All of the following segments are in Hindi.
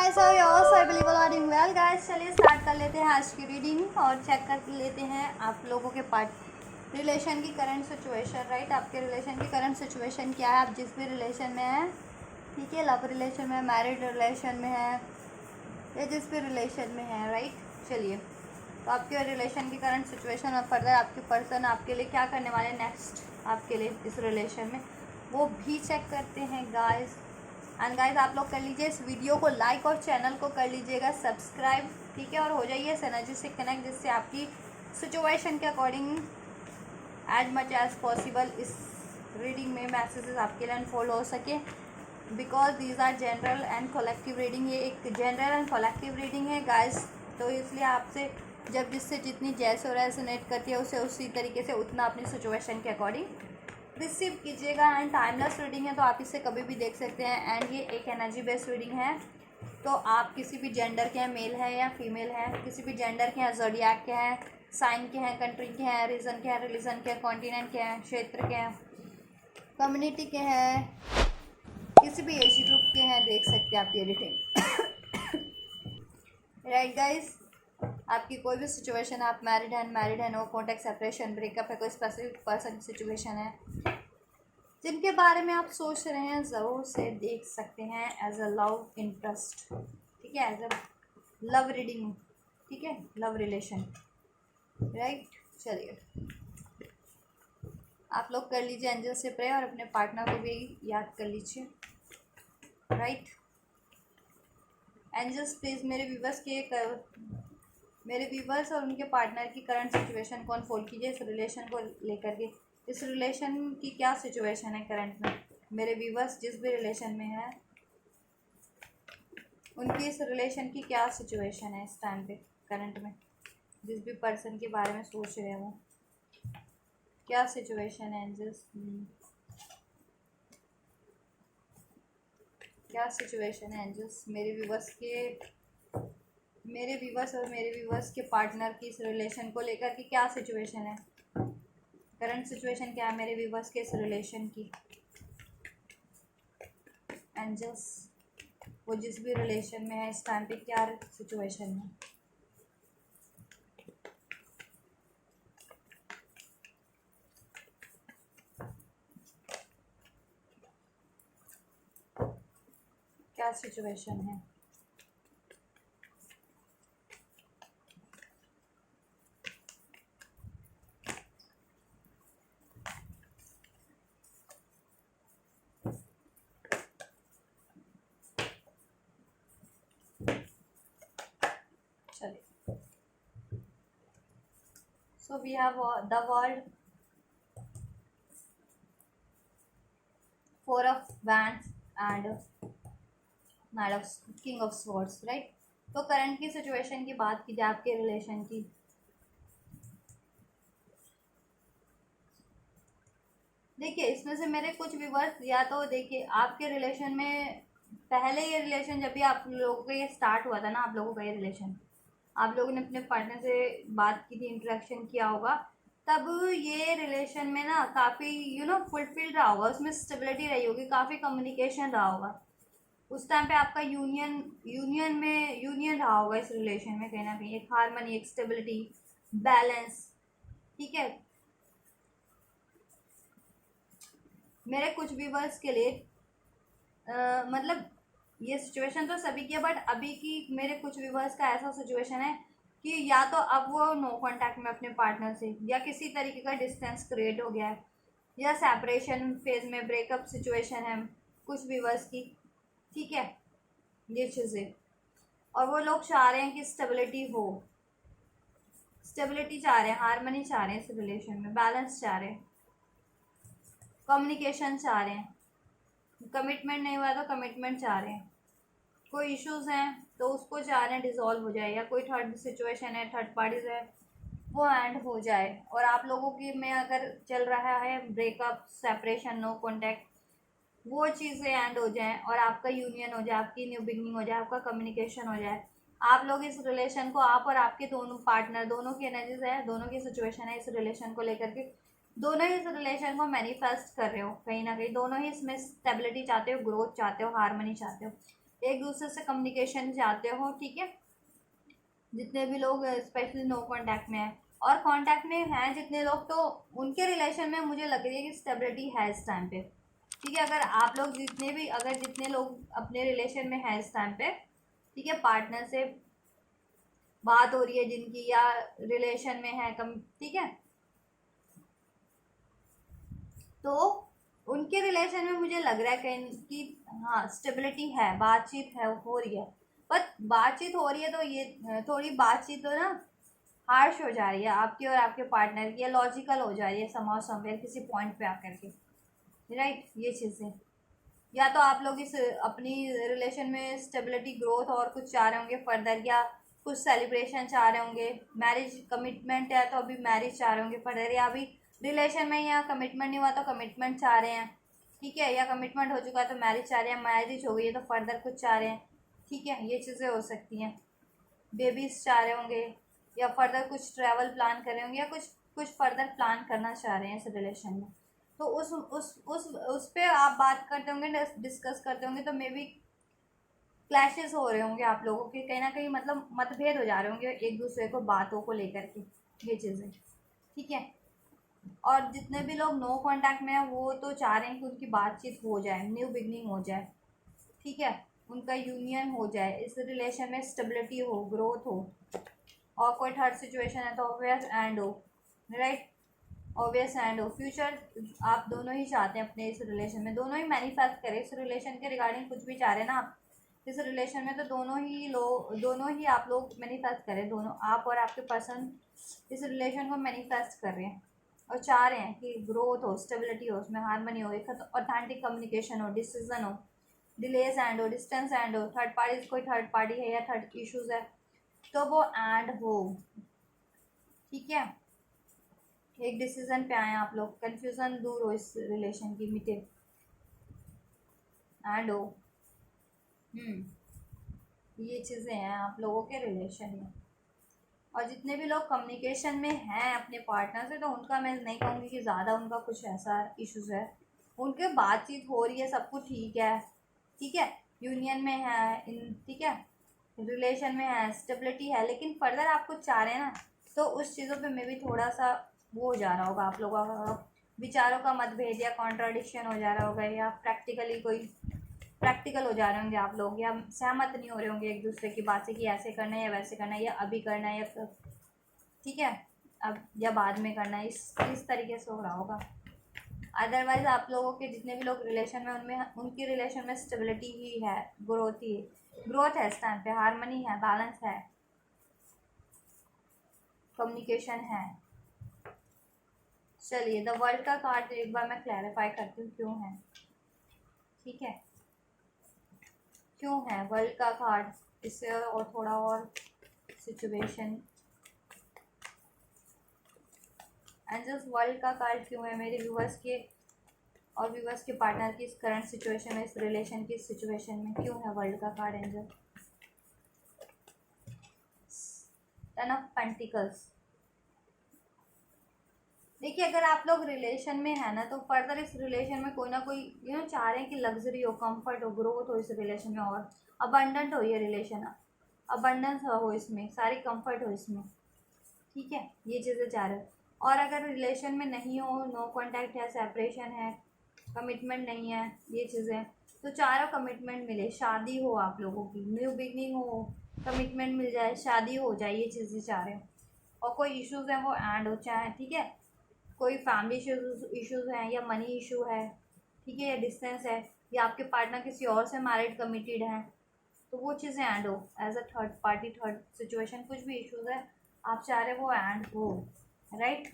guys, how are you all? So I believe all are doing well guys. चलिए स्टार्ट कर लेते हैं आज की रीडिंग और चेक कर लेते हैं आप लोगों के पार्ट रिलेशन की करंट सिचुएशन। राइट, आपके रिलेशन की करंट सिचुएशन क्या है, आप जिस भी रिलेशन में हैं, ठीक है, लव रिलेशन में, मैरिड रिलेशन में है या जिस भी रिलेशन में है। राइट, चलिए तो आपके रिलेशन की करंट सिचुएशन और फर्दर आपके पर्सन आपके लिए क्या करने वाले नेक्स्ट आपके लिए इस रिलेशन में, वो भी चेक करते हैं गाइस। एंड गाइस आप लोग कर लीजिए इस वीडियो को लाइक और चैनल को कर लीजिएगा सब्सक्राइब, ठीक है, और हो जाइए इस एनर्जी से कनेक्ट जिससे आपकी सिचुएशन के according as much as possible इस रीडिंग में मैसेजेस आपके लिए अनफोल्ड हो सके, because these are general and collective reading. ये एक जनरल एंड कलेक्टिव रीडिंग है गाइस, तो इसलिए आपसे जब जिससे जितनी जैसे रेजोनेट करती है उसे उसी तरीके से उतना अपनी सिचुएशन के अकॉर्डिंग रिसीव कीजिएगा। एंड टाइमलेस रीडिंग है तो आप इसे कभी भी देख सकते हैं। एंड ये एक एनर्जी बेस्ड रीडिंग है, तो आप किसी भी जेंडर के हैं, मेल है या फीमेल है, किसी भी जेंडर के हैं, ज़ोडिएक के हैं, साइन के हैं, कंट्री के हैं, रीजन के हैं, रिलीजन के हैं, कॉन्टिनेंट के हैं, क्षेत्र के हैं, कम्युनिटी के हैं, किसी भी एज ग्रुप के हैं, देख सकते हैं आप ये रीडिंग। राइट गाइस, आपकी कोई भी सिचुएशन, आप मैरिड है, अनमैरिड है, नो कॉन्टैक्ट, सेपरेशन, ब्रेकअप है, कोई स्पेसिफिक पर्सन की सिचुएशन है जिनके बारे में आप सोच रहे हैं, ज़रूर से देख सकते हैं एज अ लव इंटरेस्ट, ठीक है, एज अ लव रीडिंग, ठीक है, लव रिलेशन। राइट, चलिए आप लोग कर लीजिए एंजल से प्रे और अपने पार्टनर को भी याद कर लीजिए। राइट, एंजल्स प्लीज़ मेरे व्यूवर्स और उनके पार्टनर की करंट सिचुएशन को अनफोल्ड कीजिए इस रिलेशन को लेकर के। इस रिलेशन की क्या सिचुएशन है करंट में, मेरे व्यूवर्स जिस भी रिलेशन में है उनकी इस रिलेशन की क्या सिचुएशन है इस टाइम पे करंट में, जिस भी पर्सन के बारे में सोच रहे हैं वो क्या सिचुएशन है एंजल्स, क्या सिचुएशन है एंजल्स मेरे व्यूवर्स के पार्टनर की इस रिलेशन को लेकर के क्या सिचुएशन है, करंट सिचुएशन क्या है मेरे व्यूवर्स के इस रिलेशन की। एंजल्स वो जिस भी रिलेशन में है इस टाइम पे क्या सिचुएशन है। क्या सिचुएशन है, चलिए so we have the world, four of wands and knight of king of swords. Right, तो करंट की सिचुएशन की बात की जाए आपके रिलेशन की, देखिए इसमें से मेरे कुछ व्यूवर्स या तो देखिए आपके रिलेशन में पहले ये रिलेशन जब भी आप लोगों का ये स्टार्ट हुआ था ना, आप लोगों का ये रिलेशन, आप लोगों ने अपने पार्टनर से बात की थी, इंटरेक्शन किया होगा, तब ये रिलेशन में ना काफ़ी फुलफिल रहा होगा, उसमें स्टेबिलिटी रही होगी, काफ़ी कम्युनिकेशन रहा होगा उस टाइम पे, आपका यूनियन रहा होगा इस रिलेशन में, कहीं ना कहीं एक हार्मनी, एक स्टेबिलिटी, बैलेंस, ठीक है। मेरे कुछ व्यूवर्स के लिए मतलब ये सिचुएशन तो सभी की है, बट अभी की मेरे कुछ व्यूवर्स का ऐसा सिचुएशन है कि या तो अब वो नो कांटेक्ट में अपने पार्टनर से, या किसी तरीके का डिस्टेंस क्रिएट हो गया है, या सेपरेशन फेज में, ब्रेकअप सिचुएशन है कुछ व्यूवर्स की, ठीक है, ये चीज़ें। और वो लोग चाह रहे हैं कि स्टेबिलिटी हो, स्टेबिलिटी चाह रहे हैं, हार्मनी चाह रहे हैं इस रिलेशन में, बैलेंस चाह रहे हैं, कम्युनिकेशन चाह रहे हैं, कमिटमेंट नहीं हुआ तो कमिटमेंट चाह रहे हैं, कोई इश्यूज हैं तो उसको चाह रहे हैं डिज़ोल्व हो जाए, या कोई थर्ड सिचुएशन है, थर्ड पार्टीज है, वो एंड हो जाए। और आप लोगों की में अगर चल रहा है ब्रेकअप, सेपरेशन, नो कॉन्टैक्ट, वो चीज़ें एंड हो जाएं और आपका यूनियन हो जाए, आपकी न्यू बिगनिंग हो जाए, आपका कम्युनिकेशन हो जाए, आप लोग इस रिलेशन को, आप और आपके दोनों पार्टनर, दोनों की एनर्जीज है, दोनों की सिचुएशन है इस रिलेशन को लेकर के, दोनों ही इस रिलेशन को मैनिफेस्ट कर रहे हो, कहीं ना कहीं दोनों ही इसमें स्टेबिलिटी चाहते हो, ग्रोथ चाहते हो, हार्मनी चाहते हो, एक दूसरे से कम्युनिकेशन चाहते हो, ठीक है, जितने भी लोग स्पेशली नो कांटेक्ट में है और कांटेक्ट में हैं जितने लोग, तो उनके रिलेशन में मुझे लग रही है कि स्टेबिलिटी है इस टाइम पे, ठीक है। अगर आप लोग जितने लोग अपने रिलेशन में हैं इस टाइम पे, ठीक है, पार्टनर से बात हो रही है जिनकी, या रिलेशन में है कम, ठीक है, तो उनके रिलेशन में मुझे लग रहा है कहीं कि हाँ स्टेबिलिटी है, बातचीत है, हो रही है। बट बातचीत हो रही है तो ये थोड़ी बातचीत तो ना हार्श हो जा रही है आपकी और आपके पार्टनर की, या लॉजिकल हो जा रही है समाउ समवेयर किसी पॉइंट पे आकर के, राइट। ये चीज़ें, या तो आप लोग इस अपनी रिलेशन में स्टेबिलिटी, ग्रोथ और कुछ चाह रहे होंगे फर्दर, या कुछ सेलिब्रेशन चाह रहे होंगे, मैरिज कमिटमेंट है तो अभी मैरिज चाह रहे होंगे फर्दर, या अभी रिलेशन में या कमिटमेंट नहीं हुआ तो कमिटमेंट चाह रहे हैं, ठीक है, या कमिटमेंट हो चुका है तो मैरिज चाह रहे हैं, मैरिज हो गई है तो फर्दर कुछ चाह रहे हैं, ठीक है, ये चीज़ें हो सकती हैं। बेबीज चाह रहे होंगे, या फर्दर कुछ ट्रैवल प्लान कर रहे होंगे, या कुछ कुछ फर्दर प्लान करना चाह रहे हैं इस रिलेशन में, तो उस पे आप बात करते होंगे, डिस्कस करते होंगे, तो मे बी क्लैशेस हो रहे होंगे आप लोगों के, कहीं ना कहीं मतलब मतभेद हो जा रहे होंगे एक दूसरे को बातों को लेकर के, ये चीज़ें, ठीक है। और जितने भी लोग नो कांटेक्ट में हैं वो तो चाह रहे हैं कि उनकी बातचीत हो जाए, न्यू बिगनिंग हो जाए, ठीक है, उनका यूनियन हो जाए, इस रिलेशन में स्टेबिलिटी हो, ग्रोथ हो, और कोई थर्ड सिचुएशन है तो ऑब्वियस एंड हो, राइट, ऑब्वियस एंड हो। फ्यूचर आप दोनों ही चाहते हैं अपने इस रिलेशन में, दोनों ही मैनिफेस्ट करें इस रिलेशन के रिगार्डिंग, कुछ भी चाह रहे हैं ना आप इस रिलेशन में, तो दोनों ही आप लोग मैनिफेस्ट करें, दोनों आप और आपके पर्सन इस रिलेशन को मैनिफेस्ट कर रहे हैं और चाह रहे हैं कि ग्रोथ हो, स्टेबिलिटी हो, उसमें हार्मनी हो, एक ऑथेंटिक कम्युनिकेशन हो, डिसीजन हो, डिलेज एंड हो, डिस्टेंस एंड हो, थर्ड पार्टी, कोई थर्ड पार्टी है या थर्ड इश्यूज है तो वो एंड हो, ठीक है। एक डिसीजन पे आए आप लोग, कंफ्यूजन दूर हो, इस रिलेशन की मिटे एंड हो। ये चीज़ें हैं आप लोगों के रिलेशन में। और जितने भी लोग कम्युनिकेशन में हैं अपने पार्टनर से, तो उनका मैं नहीं कहूँगी कि ज़्यादा उनका कुछ ऐसा इश्यूज है, उनके बातचीत हो रही है, सब कुछ ठीक है, ठीक है, यूनियन में है, ठीक है, रिलेशन में है, स्टेबिलिटी है, लेकिन फर्दर आप कुछ चाह रहे हैं ना, तो उस चीज़ों पे मे भी थोड़ा सा वो हो जा रहा होगा आप लोगों का, विचारों का मतभेद या कॉन्ट्राडिक्शन हो जा रहा होगा, या प्रैक्टिकल हो जा रहे होंगे आप लोग, या सहमत नहीं हो रहे होंगे एक दूसरे की बात से कि ऐसे करना है या वैसे करना है, या अभी करना है या ठीक है अब या बाद में करना है, इस तरीके से हो रहा होगा। अदरवाइज आप लोगों के जितने भी लोग रिलेशन में, उनमें उनकी रिलेशन में स्टेबिलिटी ही है, ग्रोथ है इस टाइम पे, हारमनी है, बैलेंस है, कम्युनिकेशन है। चलिए द वर्ल्ड का कार्ड एक बार मैं क्लैरिफाई करती हूँ क्यों है, ठीक है, क्यों है वर्ल्ड का कार्ड, इससे और थोड़ा और सिचुएशन एंजल्स, वर्ल्ड का कार्ड क्यों है मेरे व्यूवर्स के और व्यूवर्स के पार्टनर की इस करंट सिचुएशन में, इस रिलेशन की सिचुएशन में क्यों है वर्ल्ड का card angel. Ten of pentacles, देखिए अगर आप लोग रिलेशन में है ना, तो फर्दर इस रिलेशन में कोई ना कोई चाह रहे हैं कि लग्जरी हो, कंफर्ट हो, ग्रोथ हो इस रिलेशन में, और अबंडेंट हो ये रिलेशन, अबंडेंस हो इसमें, सारी कंफर्ट हो इसमें, ठीक है, ये चीज़ें चाह रहे हो। और अगर रिलेशन में नहीं हो, नो कांटेक्ट है, सेपरेशन है, कमिटमेंट नहीं है, ये चीज़ें, तो चारों कमिटमेंट मिले, शादी हो आप लोगों की, न्यू बिगनिंग हो, कमिटमेंट मिल जाए, शादी हो जाए, ये चीज़ें चाह रहे हो। और कोई इश्यूज़ हैं वो एंड हो चाहे, ठीक है, कोई फैमिली इश्यूज़ हैं, या मनी इशू है, ठीक है, या डिस्टेंस है, या आपके पार्टनर किसी और से मैरिड कमिटेड हैं, तो वो चीज़ें एंड हो, as a third party, third situation, कुछ भी इश्यूज़ है आप चाह रहे वो एंड हो, राइट।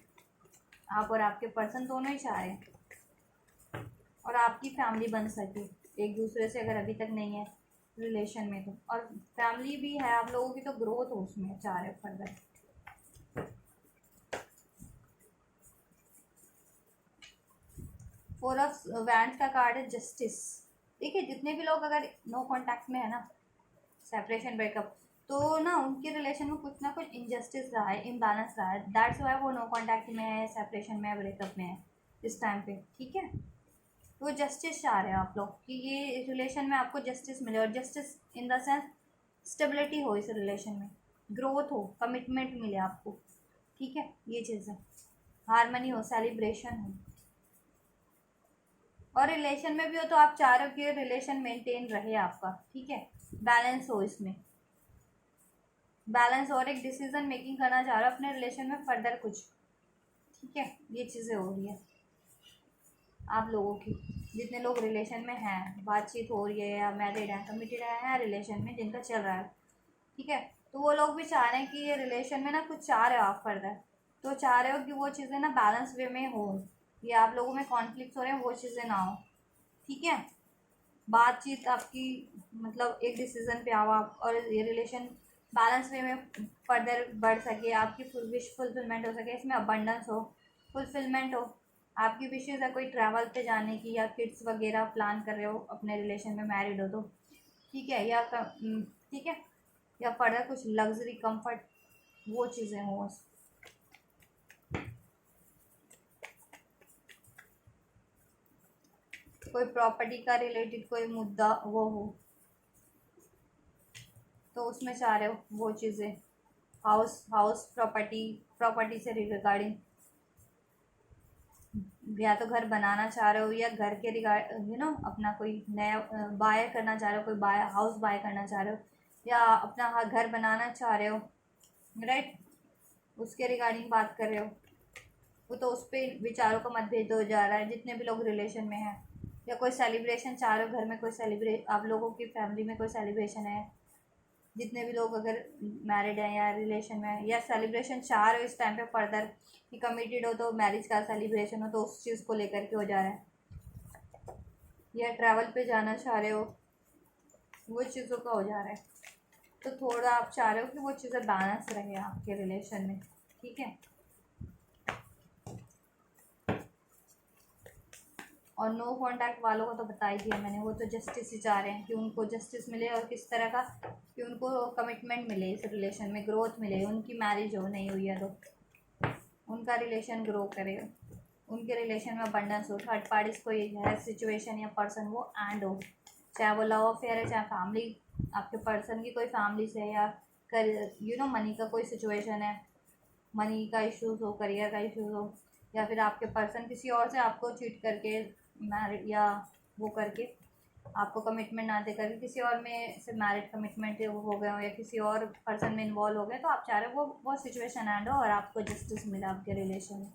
आप और आपके पर्सन दोनों ही चाह रहे हैं, और आपकी फैमिली बन सके एक दूसरे से, अगर अभी तक नहीं है रिलेशन में तो, और फैमिली भी है आप लोगों की, तो ग्रोथ हो उसमें चाह रहे फर्दर। फोर ऑफ वैंड का कार्ड है जस्टिस, देखिए जितने भी लोग अगर नो कांटेक्ट में है ना, सेपरेशन, ब्रेकअप, तो ना उनके रिलेशन में कुछ ना कुछ इनजस्टिस रहा है, इम्बैलेंस रहा है, दैट्स वाई वो नो कांटेक्ट में है, सेपरेशन में है, ब्रेकअप में है इस टाइम पे, ठीक है। तो जस्टिस चाह रहे हो आप लोग कि ये रिलेशन में आपको जस्टिस मिले, और justice in the sense stability हो इस रिलेशन में, ग्रोथ हो, कमिटमेंट मिले आपको, ठीक है, ये चीज़ें, हारमनी हो, सेलिब्रेशन हो। और रिलेशन में भी हो तो आप चाह रहे हो कि रिलेशन मेंटेन रहे आपका, ठीक है, बैलेंस हो इसमें, बैलेंस, और एक डिसीजन मेकिंग करना चाह रहे हो अपने रिलेशन में फर्दर कुछ, ठीक है, ये चीज़ें हो रही है आप लोगों की। जितने लोग रिलेशन में हैं, बातचीत हो रही है, या मैरिड हैं, कमिटेड हैं रिलेशन में जिनका चल रहा है, ठीक है, तो वो लोग भी चाह रहे हैं कि ये रिलेशन में ना कुछ चाह रहे हो आप फर्दर, तो चाह रहे हो कि वो चीज़ें ना बैलेंस वे में हो, ये आप लोगों में कॉन्फ्लिक्ट हो रहे हैं वो चीज़ें ना हो, ठीक है, बातचीत आपकी मतलब एक डिसीजन पे आओ आप, और ये रिलेशन बैलेंस वे में फर्दर बढ़ सके, आपकी विश फुलफिलमेंट हो सके, इसमें अबंडेंस हो, फुलफिलमेंट हो, आपकी विशेज़ है कोई ट्रैवल पे जाने की, या किड्स वगैरह प्लान कर रहे हो अपने रिलेशन में, मैरिड हो तो, ठीक है, या ठीक है, या फर्दर कुछ लग्जरी कंफर्ट, वो चीज़ें हो, कोई प्रॉपर्टी का रिलेटेड कोई मुद्दा वो हो, तो उसमें चाह रहे हो वो चीज़ें, हाउस हाउस प्रॉपर्टी, प्रॉपर्टी से रिगार्डिंग, या तो घर बनाना चाह रहे हो, या घर के रिगार्ड अपना कोई नया बाय करना चाह रहे हो, कोई बाय हाउस बाय करना चाह रहे हो, या अपना घर बनाना चाह रहे हो, राइट, उसके रिगार्डिंग बात कर रहे हो, वो तो उस पर विचारों का मतभेद हो जा रहा है जितने भी लोग रिलेशन में हैं, या कोई सेलिब्रेशन चाह रहे हो, घर में कोई सेलिब्रेट, आप लोगों की फैमिली में कोई सेलिब्रेशन है, जितने भी लोग अगर मैरिड हैं या रिलेशन में हैं, या सेलिब्रेशन चाह रहे हो इस टाइम पे फर्दर कि कमिटेड हो तो मैरिज का सेलिब्रेशन हो, तो उस चीज़ को लेकर के हो जा रहा है, या ट्रैवल पे जाना चाह रहे हो, वो चीज़ों का हो जा रहा है, तो थोड़ा आप चाह रहे हो कि वो चीज़ें बैलेंस रहे आपके रिलेशन में, ठीक है, और नो कॉन्टैक्ट वालों को तो बता ही दिया मैंने, वो तो जस्टिस ही चाह रहे हैं कि उनको जस्टिस मिले, और किस तरह का कि उनको कमिटमेंट मिले इस रिलेशन में, ग्रोथ मिले, उनकी मैरिज हो नहीं हुई है तो उनका रिलेशन ग्रो करे, उनके रिलेशन में अबंडेंस हो, थर्ड पार्टीज कोई है सिचुएशन या पर्सन वो एंड हो, चाहे वो लव अफेयर है, चाहे फैमिली, आपके पर्सन की कोई फैमिली से, या मनी का कोई सिचुएशन है, मनी का इश्यूज हो, करियर का इश्यूज हो, या फिर आपके पर्सन किसी और से आपको चीट करके मैरिड, या वो करके आपको कमिटमेंट ना दे करके किसी और में से मैरिड कमिटमेंट हो गए हो, या किसी और पर्सन में इन्वॉल्व हो गए, तो आप चाह रहे हो वो सिचुएशन एंड हो, और आपको जस्टिस मिला आपके रिलेशन में,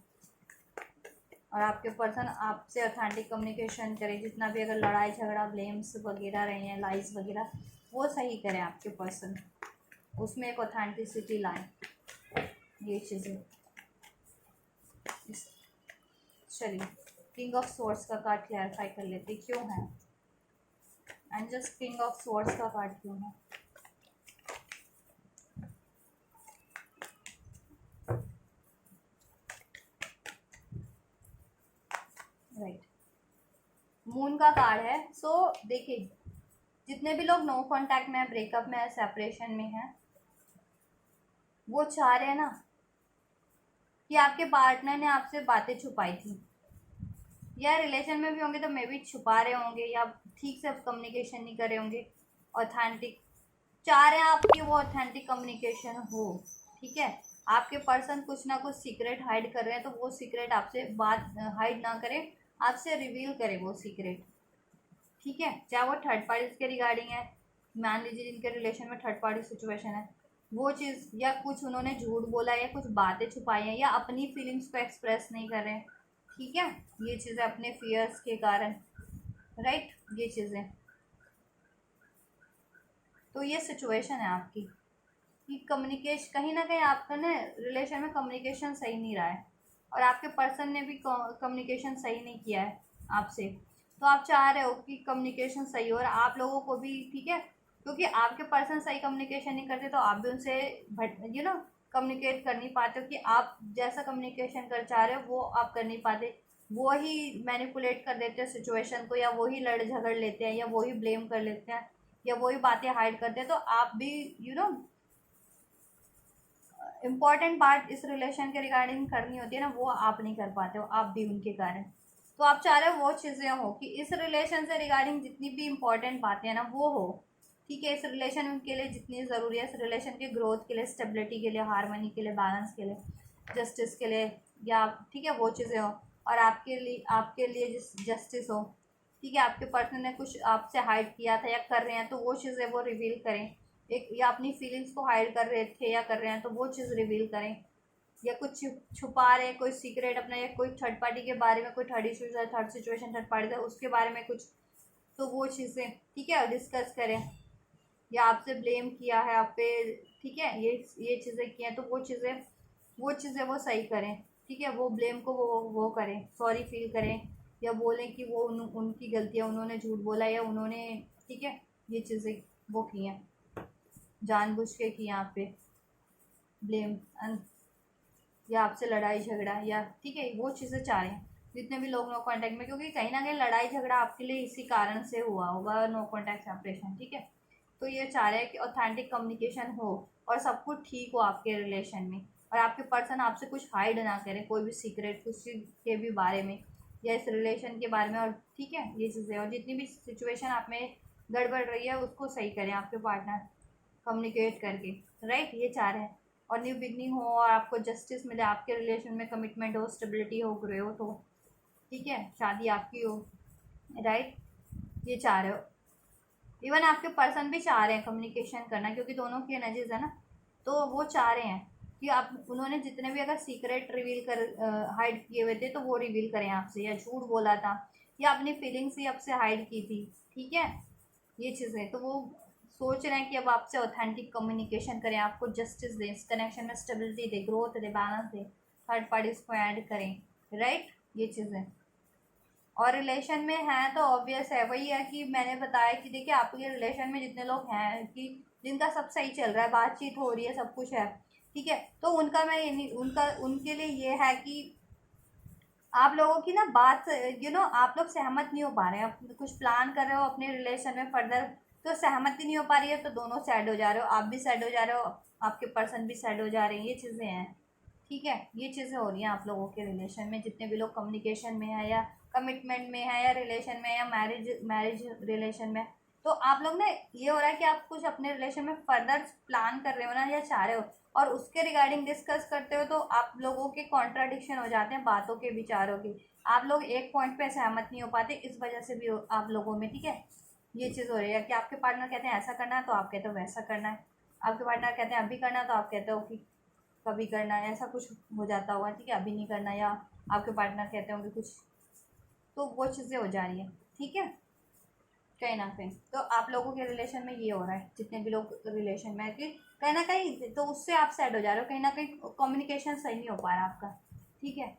और आपके पर्सन आपसे ऑथेंटिक कम्युनिकेशन करे, जितना भी अगर लड़ाई झगड़ा ब्लेम्स वगैरह रहे हैं, लाइज वगैरह, वो सही करें आपके पर्सन, उसमें एक ऑथेंटिसिटी लाएं, ये चीज़ें। चलिए किंग ऑफ स्वॉर्ड्स का कार्ड क्लैरिफाई कर लेते क्यों है, and just king of swords का कार्ड क्यों है, राइट, मून का कार्ड है। सो देखिए, जितने भी लोग नो कांटेक्ट में है, ब्रेकअप में है, सेपरेशन में है, वो चाह रहे हैं ना कि आपके पार्टनर ने आपसे बातें छुपाई थी, या रिलेशन में भी होंगे तो मे बी छुपा रहे होंगे, या ठीक से कम्युनिकेशन नहीं कर रहे होंगे, ऑथेंटिक चाह रहे हैं आपकी वो ऑथेंटिक कम्युनिकेशन हो, ठीक है, आपके पर्सन कुछ ना कुछ सीक्रेट हाइड कर रहे हैं, तो वो सीक्रेट आपसे बात हाइड ना करें, आपसे रिवील करें वो सीक्रेट, ठीक है, चाहे वो थर्ड पार्टी के रिगार्डिंग है, मान लीजिए जिनके रिलेशन में थर्ड पार्टी सिचुएशन है, वो चीज़, या कुछ उन्होंने झूठ बोला, या कुछ बातें छुपाई हैं, या अपनी फीलिंग्स को एक्सप्रेस नहीं कर रहे हैं, ठीक है, ये चीज़ें अपने फियर्स के कारण, राइट, ये चीज़ें, तो ये सिचुएशन है आपकी कि कम्युनिकेशन कहीं ना कहीं आपका ना रिलेशन में कम्युनिकेशन सही नहीं रहा है, और आपके पर्सन ने भी कम्युनिकेशन सही नहीं किया है आपसे, तो आप चाह रहे हो कि कम्युनिकेशन सही हो, और आप लोगों को भी, ठीक है, क्योंकि आपके पर्सन सही कम्युनिकेशन नहीं करते, तो आप भी उनसे कम्युनिकेट कर नहीं पाते हो, कि आप जैसा कम्युनिकेशन कर चाह रहे हो वो आप कर नहीं पाते, वो ही मैनिपुलेट कर देते हैं सिचुएशन को, या वो ही लड़ झगड़ लेते हैं, या वो ही ब्लेम कर लेते हैं, या वही बातें हाइड करते हैं, तो आप भी इम्पॉर्टेंट बात इस रिलेशन के रिगार्डिंग करनी होती है ना, वो आप नहीं कर पाते हो, आप भी उनके कारण, तो आप चाह रहे हो वो चीज़ें हो कि इस रिलेशन से रिगार्डिंग जितनी भी इम्पोर्टेंट बातें हैं ना वो हो, ठीक है। इस रिलेशन के लिए जितनी ज़रूरी है, इस रिलेशन के ग्रोथ के लिए, स्टेबिलिटी के लिए, हार्मनी के लिए, बैलेंस के लिए, जस्टिस के लिए, या ठीक है वो चीज़ें हो। और आपके लिए जस्टिस हो, ठीक है। आपके पर्सन ने कुछ आपसे हाइड किया था या कर रहे हैं तो वो चीज़ें वो रिवील करें। एक या अपनी फीलिंग्स को हाइड कर रहे थे या कर रहे हैं तो वो चीज़ रिवील करें। या कुछ छुपा रहे हैं, कोई सीक्रेट अपना, या कोई थर्ड पार्टी के बारे में, कोई थर्ड इशूज है, थर्ड सिचुएशन, थर्ड पार्टी है उसके बारे में कुछ, तो वो चीज़ें ठीक है डिस्कस करें। या आपसे ब्लेम किया है आप पे, ठीक है, ये चीज़ें की हैं तो वो चीज़ें वो सही करें, ठीक है। वो ब्लेम को वो करें, सॉरी फील करें, या बोलें कि वो उनकी गलती है, उन्होंने झूठ बोला या उन्होंने, ठीक है, ये चीज़ें वो की हैं, जानबूझ के की यहाँ पे ब्लेम, या आपसे लड़ाई झगड़ा, या ठीक है वो चीज़ें चाह रहे हैं जितने भी लोग नो कांटेक्ट में, क्योंकि कहीं ना कहीं लड़ाई झगड़ा आपके लिए इसी कारण से हुआ होगा, नो कांटेक्ट सेपरेशन, ठीक है। तो ये चाह रहे हैं कि ऑथेंटिक कम्युनिकेशन हो और सब कुछ ठीक हो आपके रिलेशन में, और आपके पर्सन आपसे कुछ हाइड ना करे, कोई भी सीक्रेट कुछ के भी बारे में या इस रिलेशन के बारे में, और ठीक है ये चीज़ें, और जितनी भी सिचुएशन आप में गड़बड़ रही है उसको सही करें आपके पार्टनर कम्युनिकेट करके, राइट, ये चाह रहे हैं। और न्यू बिगनिंग हो और आपको जस्टिस मिले, आपके रिलेशन में कमिटमेंट हो, स्टेबिलिटी हो, ग्रोथ हो, ठीक है, शादी आपकी हो, राइट, ये चाह रहे हो। इवन आपके पर्सन भी चाह रहे हैं कम्युनिकेशन करना, क्योंकि दोनों की एनर्जीज है ना, तो वो चाह रहे हैं कि आप, उन्होंने जितने भी अगर सीक्रेट रिवील कर हाइड किए हुए थे तो वो रिवील करें आपसे, या झूठ बोला था या अपनी फीलिंग्स ही आपसे हाइड की थी, ठीक है, ये चीज़ें, तो वो सोच रहे हैं कि अब आपसे ऑथेंटिक कम्युनिकेशन करें, आपको जस्टिस दें, इस कनेक्शन में स्टेबिलिटी दे, ग्रोथ दे, बैलेंस दे, थर्ड पार्टीज को ऐड करें, राइट, ये चीज़ें। और रिलेशन में हैं तो ऑब्वियस है, वही है कि मैंने बताया कि देखिए आपके रिलेशन में जितने लोग हैं कि जिनका सब सही चल रहा है, बातचीत हो रही है, सब कुछ है, ठीक है, तो उनका मैं ये नहीं, उनका उनके लिए ये है कि आप लोगों की ना बात, आप लोग सहमत नहीं हो पा रहे हैं, आप कुछ प्लान कर रहे हो अपने रिलेशन में फर्दर, तो सहमति नहीं हो पा रही है, तो दोनों सैड हो जा रहे हो, आप भी सैड हो जा रहे हो, आपके पर्सन भी सैड हो जा रहे हैं, ये चीज़ें हैं, ठीक है, ये चीज़ें हो रही हैं आप लोगों के रिलेशन में, जितने भी लोग कम्युनिकेशन में है या कमिटमेंट में है या रिलेशन में या मैरिज मैरिज रिलेशन में। तो आप लोग ना, ये हो रहा है कि आप कुछ अपने रिलेशन में फर्दर प्लान कर रहे हो ना, या चाह रहे हो, और उसके रिगार्डिंग डिस्कस करते हो तो आप लोगों के कॉन्ट्राडिक्शन हो जाते हैं बातों के, विचारों के, आप लोग एक पॉइंट पे सहमत नहीं हो पाते, इस वजह से भी आप लोगों में, ठीक है, ये चीज़ हो रही है कि आपके पार्टनर कहते हैं ऐसा करना है तो आप कहते हो वैसा करना है, आपके पार्टनर कहते हैं अभी करना है तो आप कहते हो कि कभी करना है, ऐसा कुछ हो जाता होगा, ठीक है, अभी नहीं करना, या आपके पार्टनर कहते होंगे कुछ, तो वो चीज़ें हो जा रही हैं, ठीक है, कहीं ना कहीं तो आप लोगों के रिलेशन में ये हो रहा है, जितने भी लोग रिलेशन में है कि कहीं ना कहीं तो उससे आप सैड हो जा रहे हो, कहीं ना कहीं कम्युनिकेशन सही नहीं हो पा रहा आपका, ठीक है,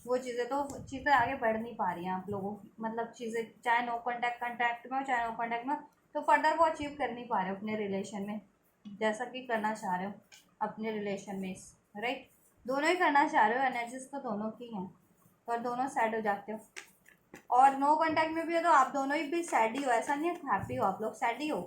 वो चीज़ें, तो चीज़ें आगे बढ़ नहीं पा रही हैं आप लोगों की, मतलब चीज़ें चाहे नो कॉन्टैक्ट में हो, चाहे नो कॉन्टैक्ट में हो, तो फर्दर वो अचीव कर नहीं पा रहे हो अपने रिलेशन में, जैसा कि करना चाह रहे हो अपने रिलेशन में, राइट, दोनों ही करना चाह रहे हो, एनर्जीज तो दोनों की हैं, पर दोनों सैड हो जाते हो, और नो कांटेक्ट में भी हो तो आप दोनों ही भी सैड ही हो, ऐसा नहीं है हैप्पी हो, आप लोग सैड ही हो,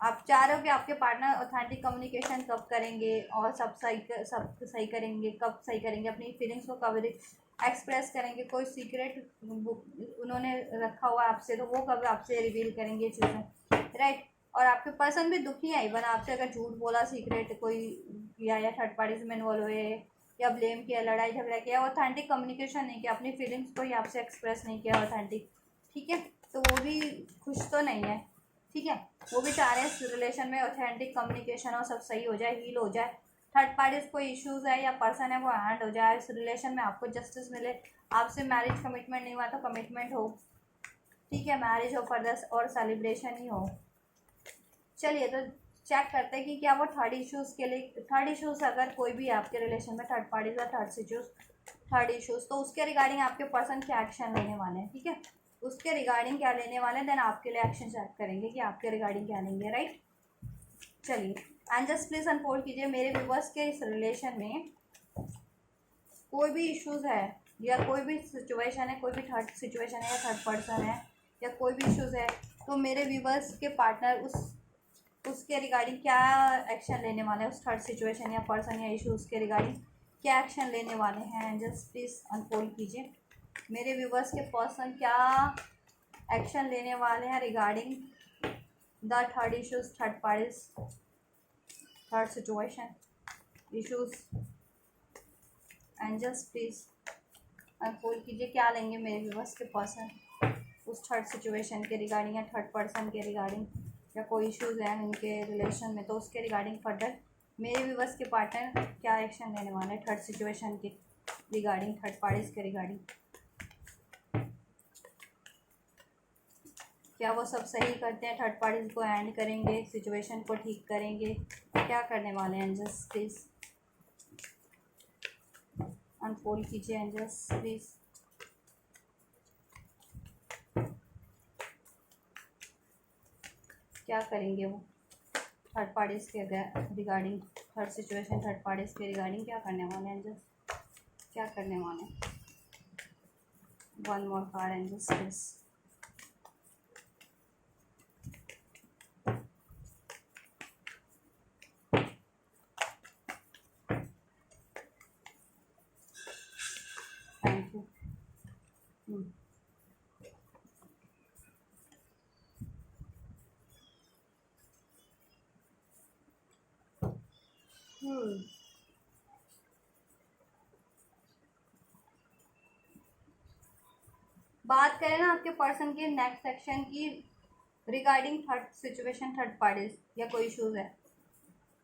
आप चाह रहे हो कि आपके पार्टनर ऑथेंटिक कम्युनिकेशन कब करेंगे और सब सही करेंगे, कब सही करेंगे, अपनी फीलिंग्स को कब एक्सप्रेस करेंगे, कोई सीक्रेट उन्होंने रखा हुआ है आपसे तो वो कब आपसे रिवील करेंगे, ये चीज़ें, राइट। और आपके पर्सन भी दुखी है, इवन आपसे अगर झूठ बोला, सीक्रेट कोई किया या थर्ड पार्टीज में इन्वॉल्व हुए या ब्लेम किया, लड़ाई झगड़ा किया, ऑथेंटिक कम्युनिकेशन नहीं किया, अपनी फीलिंग्स को ही आपसे एक्सप्रेस नहीं किया ऑथेंटिक, ठीक है, तो वो भी खुश तो नहीं है, ठीक है, वो भी चाह रहे हैं इस रिलेशन में ऑथेंटिक कम्युनिकेशन हो, सब सही हो जाए, हील हो जाए, थर्ड पार्टीज कोई इश्यूज है या पर्सन है वो हैंड हो जाए, इस रिलेशन में आपको जस्टिस मिले, आपसे मैरिज कमिटमेंट नहीं हुआ तो कमिटमेंट हो, ठीक है, मैरिज हो फर्दर और सेलिब्रेशन ही हो। चलिए तो चेक करते हैं कि क्या वो थर्ड इश्यूज़ के लिए, थर्ड इश्यूज़ अगर कोई भी है आपके रिलेशन में, थर्ड पार्टीज या थर्ड इश्यूज़, तो उसके रिगार्डिंग आपके पर्सन क्या एक्शन लेने वाले हैं, ठीक है, उसके रिगार्डिंग क्या लेने वाले हैं, देन आपके लिए एक्शन चेक करेंगे कि आपके रिगार्डिंग क्या लेंगे, राइट। चलिए एंड जस्ट प्लीज अनफोल्ड कीजिए मेरे व्यूवर्स के इस रिलेशन में कोई भी इश्यूज़ है या कोई भी सिचुएशन है, कोई भी थर्ड सिचुएशन है या थर्ड पर्सन है या कोई भी इश्यूज़ है, तो मेरे व्यूवर्स के पार्टनर उसके रिगार्डिंग क्या एक्शन लेने वाले हैं, उस थर्ड सिचुएशन या पर्सन या इशूज़ के रिगार्डिंग क्या एक्शन लेने वाले हैं, जस्ट प्लीज़ अनफोल्ड कीजिए। मेरे व्यूवर्स के पर्सन क्या एक्शन लेने वाले हैं regarding the third issues, third parties, third situation issues. Angels please unfold कीजिए, क्या लेंगे मेरे व्यूवर्स के पर्सन उस थर्ड सिचुएशन के रिगार्डिंग या थर्ड पर्सन के रिगार्डिंग, या कोई इश्यूज हैं उनके रिलेशन में तो उसके रिगार्डिंग फर्दर मेरे व्यूवर्स के पार्टनर क्या एक्शन लेने वाले हैं थर्ड सिचुएशन के रिगार्डिंग, थर्ड पार्टीज के रिगार्डिंग। क्या वो सब सही करते हैं, थर्ड पार्टीज को एंड करेंगे, सिचुएशन को ठीक करेंगे, क्या करने वाले हैं एंजल्स प्लीज अनफोल्ड कीजिए एंजल्स प्लीज। क्या करेंगे वो थर्ड पार्टीज के regarding, third situation third parties के रिगार्डिंग क्या करने वाले एंजल्स, क्या करने वाले। One more card angels please. Thank you. बात करें ना आपके पर्सन की नेक्स्ट सेक्शन की regarding third situation third parties या कोई इश्यूज है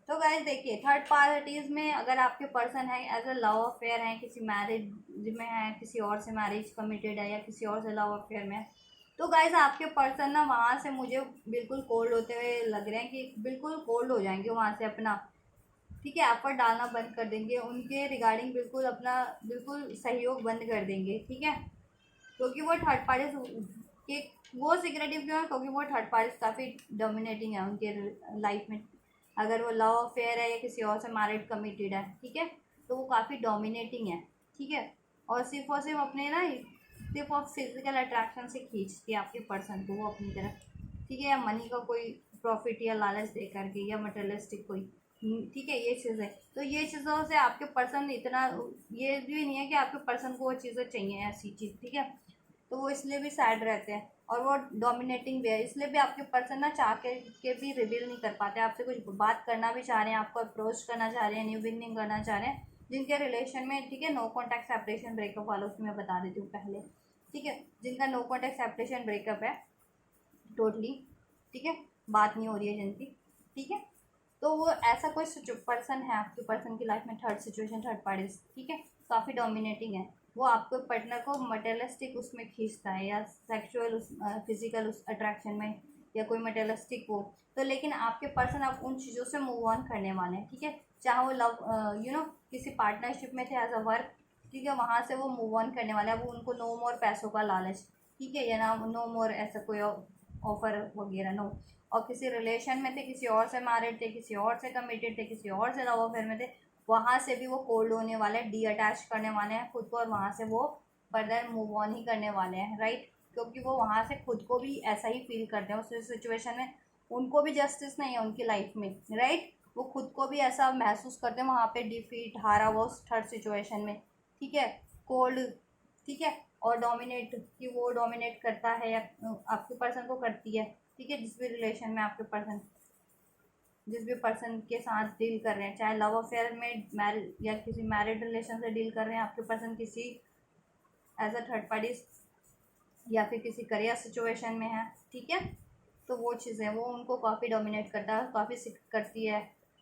तो गाइस देखिए, थर्ड पार्टीज में अगर आपके पर्सन है एज अ लव अफेयर है, किसी मैरिज में है, किसी और से मैरिज कमिटेड है या किसी और से लव अफेयर में है, तो गाइस आपके पर्सन ना वहाँ से मुझे बिल्कुल कोल्ड होते हुए लग रहे हैं कि बिल्कुल कोल्ड हो जाएंगे वहाँ से अपना, ठीक है, एफर्ट डालना बंद कर देंगे उनके रिगार्डिंग, बिल्कुल अपना बिल्कुल सहयोग बंद कर देंगे, ठीक है। क्योंकि वो थर्ड पार्टीज के वो सिक्रेटिव क्यों है, क्योंकि वो थर्ड पार्टीज काफ़ी डोमिनेटिंग है उनके लाइफ में। अगर वो लव अफेयर है या किसी और से मैरिड कमिटेड है, ठीक है, तो वो काफ़ी डोमिनेटिंग है, ठीक है। और सिर्फ अपने ना सिर्फ और फिजिकल अट्रैक्शन से खींचती है आपके पर्सन को वो अपनी तरफ, ठीक है, या मनी का कोई प्रॉफिट या लालच दे करके या मटेरियलिस्टिक कोई, ठीक है, ये चीज़ है। तो ये चीज़ों से आपके पर्सन इतना ये भी नहीं है कि आपके पर्सन को वो चीज़ें चाहिए ऐसी चीज़, ठीक है, तो वो इसलिए भी सैड रहते हैं और वो डोमिनेटिंग भी है, इसलिए भी आपके पर्सन ना चाह के भी रिवील नहीं कर पाते, आपसे कुछ बात करना भी चाह रहे हैं, आपको अप्रोच करना चाह रहे हैं, न्यू बिगनिंग करना चाह रहे हैं, जिनके रिलेशन में, ठीक है, नो कॉन्टैक्ट सेपरेशन ब्रेकअप वालों की मैं बता देती हूँ पहले, ठीक है, जिनका नो कॉन्टैक्ट सेपरेशन ब्रेकअप है टोटली, ठीक है, बात नहीं हो रही है जिनकी, ठीक है, तो वो ऐसा कोई पर्सन है आपके पर्सन की लाइफ में थर्ड सिचुएशन थर्ड पार्टीज, ठीक है, काफ़ी डोमिनेटिंग है, वो आपके पार्टनर को मटेरियलिस्टिक उसमें खींचता है या सेक्सुअल उस फिजिकल उस अट्रैक्शन में या कोई मटेरियलिस्टिक हो, तो लेकिन आपके पर्सन आप उन चीज़ों से मूव ऑन करने वाले हैं, ठीक है, चाहे वो लव किसी पार्टनरशिप में थे एज अ वर्क, ठीक है, वहाँ से वो मूव ऑन करने वाले हैं, वो उनको नो मोर पैसों का लालच, ठीक है, या ना नो मोर ऐसा कोई ऑफर वगैरह नो, और किसी रिलेशन में थे, किसी और से मैरिड थे, किसी और से कमिटेड थे, किसी और से लव अफेयर में थे, वहाँ से भी वो कोल्ड होने वाले हैं, डी अटैच करने वाले हैं खुद को, और वहाँ से वो फर्दर मूव ऑन ही करने वाले हैं, राइट, क्योंकि वो वहाँ से खुद को भी ऐसा ही फील करते हैं उस सिचुएशन में, उनको भी जस्टिस नहीं है उनकी लाइफ में, राइट, वो खुद को भी ऐसा महसूस करते हैं वहाँ पे डिफीट हारा वो थर्ड सिचुएशन में, ठीक है, कोल्ड, ठीक है, और डोमिनेट कि वो डोमिनेट करता है या आपके पर्सन को करती है, ठीक है, जिस भी रिलेशन में आपके पर्सन जिस भी पर्सन के साथ डील कर रहे हैं, चाहे लव अफेयर में मैरिज या किसी मैरिड रिलेशन से डील कर रहे हैं आपके पर्सन, किसी एज अ थर्ड पार्टी या फिर किसी करियर सिचुएशन में है, ठीक है, तो वो चीज़ें वो उनको काफ़ी डोमिनेट करता है, काफ़ी करती है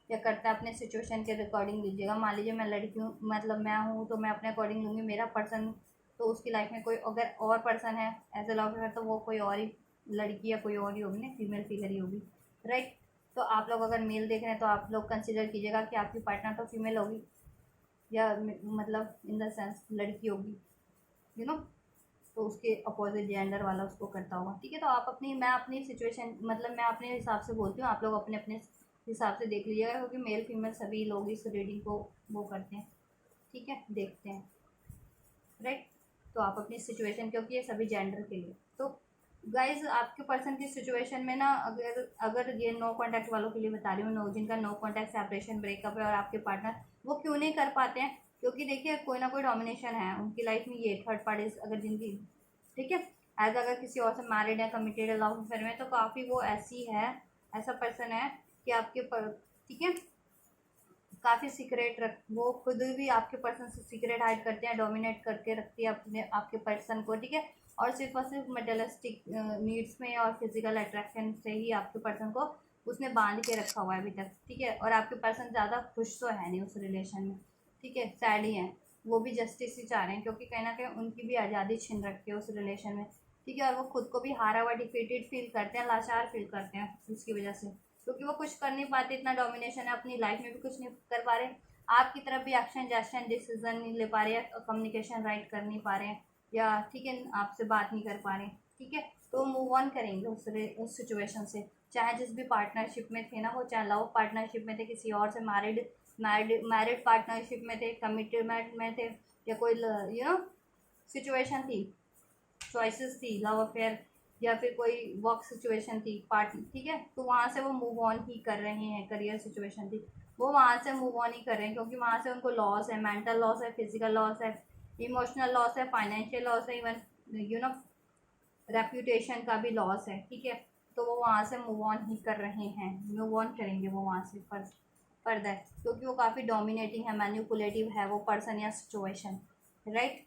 या करता है अपने सिचुएशन के अकॉर्डिंग लीजिएगा। मान लीजिए मैं लड़की हूँ, मतलब मैं हूँ, तो मैं अपने अकॉर्डिंग लूँगी, मेरा पर्सन तो उसकी लाइफ में कोई अगर और पर्सन है एज अ लव अफेयर, तो वो कोई और ही लड़की या कोई और ही होगी ना, फीमेल फिगर ही होगी, राइट। तो आप लोग अगर मेल देख रहे हैं तो आप लोग कंसिडर कीजिएगा कि आपकी पार्टनर तो फीमेल होगी या मतलब इन द सेंस लड़की होगी, तो उसके अपोजिट जेंडर वाला उसको करता होगा, ठीक है। तो आप अपनी मैं अपनी सिचुएशन मतलब मैं अपने हिसाब से बोलती हूँ, आप लोग अपने अपने हिसाब से देख लीजिएगा, क्योंकि मेल फीमेल सभी लोग इस रीडिंग को वो करते हैं, ठीक है, देखते हैं, राइट। तो आप अपनी सिचुएशन, क्योंकि ये सभी जेंडर के लिए, तो गाइज आपके पर्सन की सिचुएशन में ना अगर ये नो कॉन्टैक्ट वालों के लिए बता रही हूँ, नो जिनका नो कॉन्टैक्ट सेपरेशन ब्रेकअप है और आपके पार्टनर वो क्यों नहीं कर पाते हैं, क्योंकि देखिए कोई ना कोई डोमिनेशन है उनकी लाइफ में, ये थर्ड पार्टी अगर जिनकी, ठीक है, एज अगर किसी और से मैरिड है, कमिटेड है, लव अफेयर में, तो काफ़ी वो ऐसी है, ऐसा पर्सन है कि आपके पर, ठीक है, काफ़ी सीक्रेट रख, वो खुद भी आपके पर्सन से सीक्रेट हाइड करते हैं, डोमिनेट करके रखती है अपने आपके पर्सन को, ठीक है। और सिर्फ मटेरियलिस्टिक नीड्स में और फिजिकल अट्रैक्शन से ही आपके पर्सन को उसने बांध के रखा हुआ है अभी तक, ठीक है। और आपके पर्सन ज़्यादा खुश तो है नहीं उस रिलेशन में, ठीक है, सैड ही है। वो भी जस्टिस ही चाह रहे हैं, क्योंकि कहीं ना कहीं उनकी भी आज़ादी छीन रखी है उस रिलेशन में, ठीक है। और वो खुद को भी हारा हुआ, डिफीटेड फील करते हैं, लाचार फील करते हैं उसकी वजह से, क्योंकि वो कुछ कर नहीं पाते, इतना डोमिनेशन है, अपनी लाइफ में भी कुछ नहीं कर पा रहे, आपकी तरफ भी एक्शन जेस्चर डिसीजन नहीं ले पा रहे हैं, कम्युनिकेशन राइट कर नहीं पा रहे हैं, या ठीक है आपसे बात नहीं कर पा रहे, ठीक है। तो मूव ऑन करेंगे उस सिचुएशन से, चाहे जिस भी पार्टनरशिप में थे ना वो, चाहे लव पार्टनरशिप में थे, किसी और से मैरिड पार्टनरशिप में थे, कमिटमेंट में थे, या कोई सिचुएशन थी, चॉइसेस थी, लव अफेयर या फिर कोई वर्क सिचुएशन थी, पार्टी, ठीक है। तो वहाँ से वो मूव ऑन ही कर रहे हैं, करियर सिचुएशन थी, वो वहाँ से मूव ऑन ही कर रहे हैं, क्योंकि वहाँ से उनको लॉस है, मेंटल लॉस है, फिजिकल लॉस है, इमोशनल लॉस है, फाइनेंशियल लॉस है, इवन रेप्यूटेशन का भी लॉस है, ठीक है। तो वो वहाँ से मूव ऑन ही कर रहे हैं, मूव ऑन करेंगे वो वहाँ से फर्दर, क्योंकि वो काफ़ी डोमिनेटिंग है, मैनिपुलेटिव है वो पर्सन या सिचुएशन, राइट।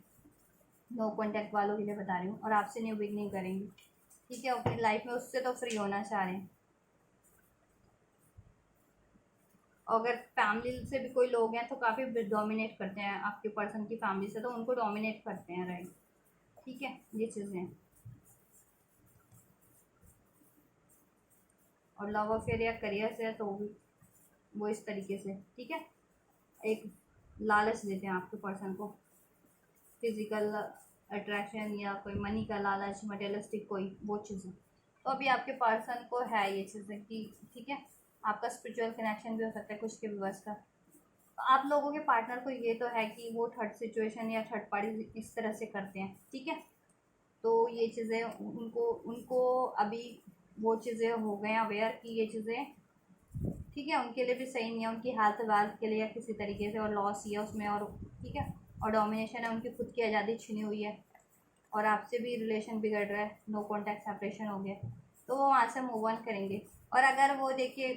नो कॉन्टैक्ट वालों के लिए बता रही हूँ, और आपसे न्यू बिगनिंग करेंगी, ठीक है। अपनी लाइफ में उससे तो फ्री होना चाह रहे हैं। अगर फैमिली से भी कोई लोग हैं तो काफ़ी डोमिनेट करते हैं आपके पर्सन की फैमिली से, तो उनको डोमिनेट करते हैं, राइट, ठीक है, ये चीज़ें। और लव अफेयर या करियर से है तो भी वो इस तरीके से, ठीक है, एक लालच देते हैं आपके पर्सन को, फिजिकल अट्रैक्शन या कोई मनी का लालच, मटेरियलिस्टिक कोई वो चीज़ें। तो अभी आपके पर्सन को है ये चीज़ें कि, ठीक है, आपका स्पिरिचुअल कनेक्शन भी हो सकता है कुछ के व्यूअर्स का। तो आप लोगों के पार्टनर को ये तो है कि वो थर्ड सिचुएशन या थर्ड पार्टी इस तरह से करते हैं, ठीक है। तो ये चीज़ें उनको उनको अभी वो चीज़ें हो गए अवेयर कि ये चीज़ें, ठीक है, उनके लिए भी सही नहीं है, उनकी हेल्थ वेल्थ के लिए या किसी तरीके से, और लॉस ही है उसमें, और ठीक है, और डोमिनेशन है, उनकी खुद की आज़ादी छीनी हुई है, और आपसे भी रिलेशन बिगड़ रहा है, नो कॉन्टैक्ट सेपरेशन हो गया, तो वो वहाँ से मूव ऑन करेंगे। और अगर वो देखिए,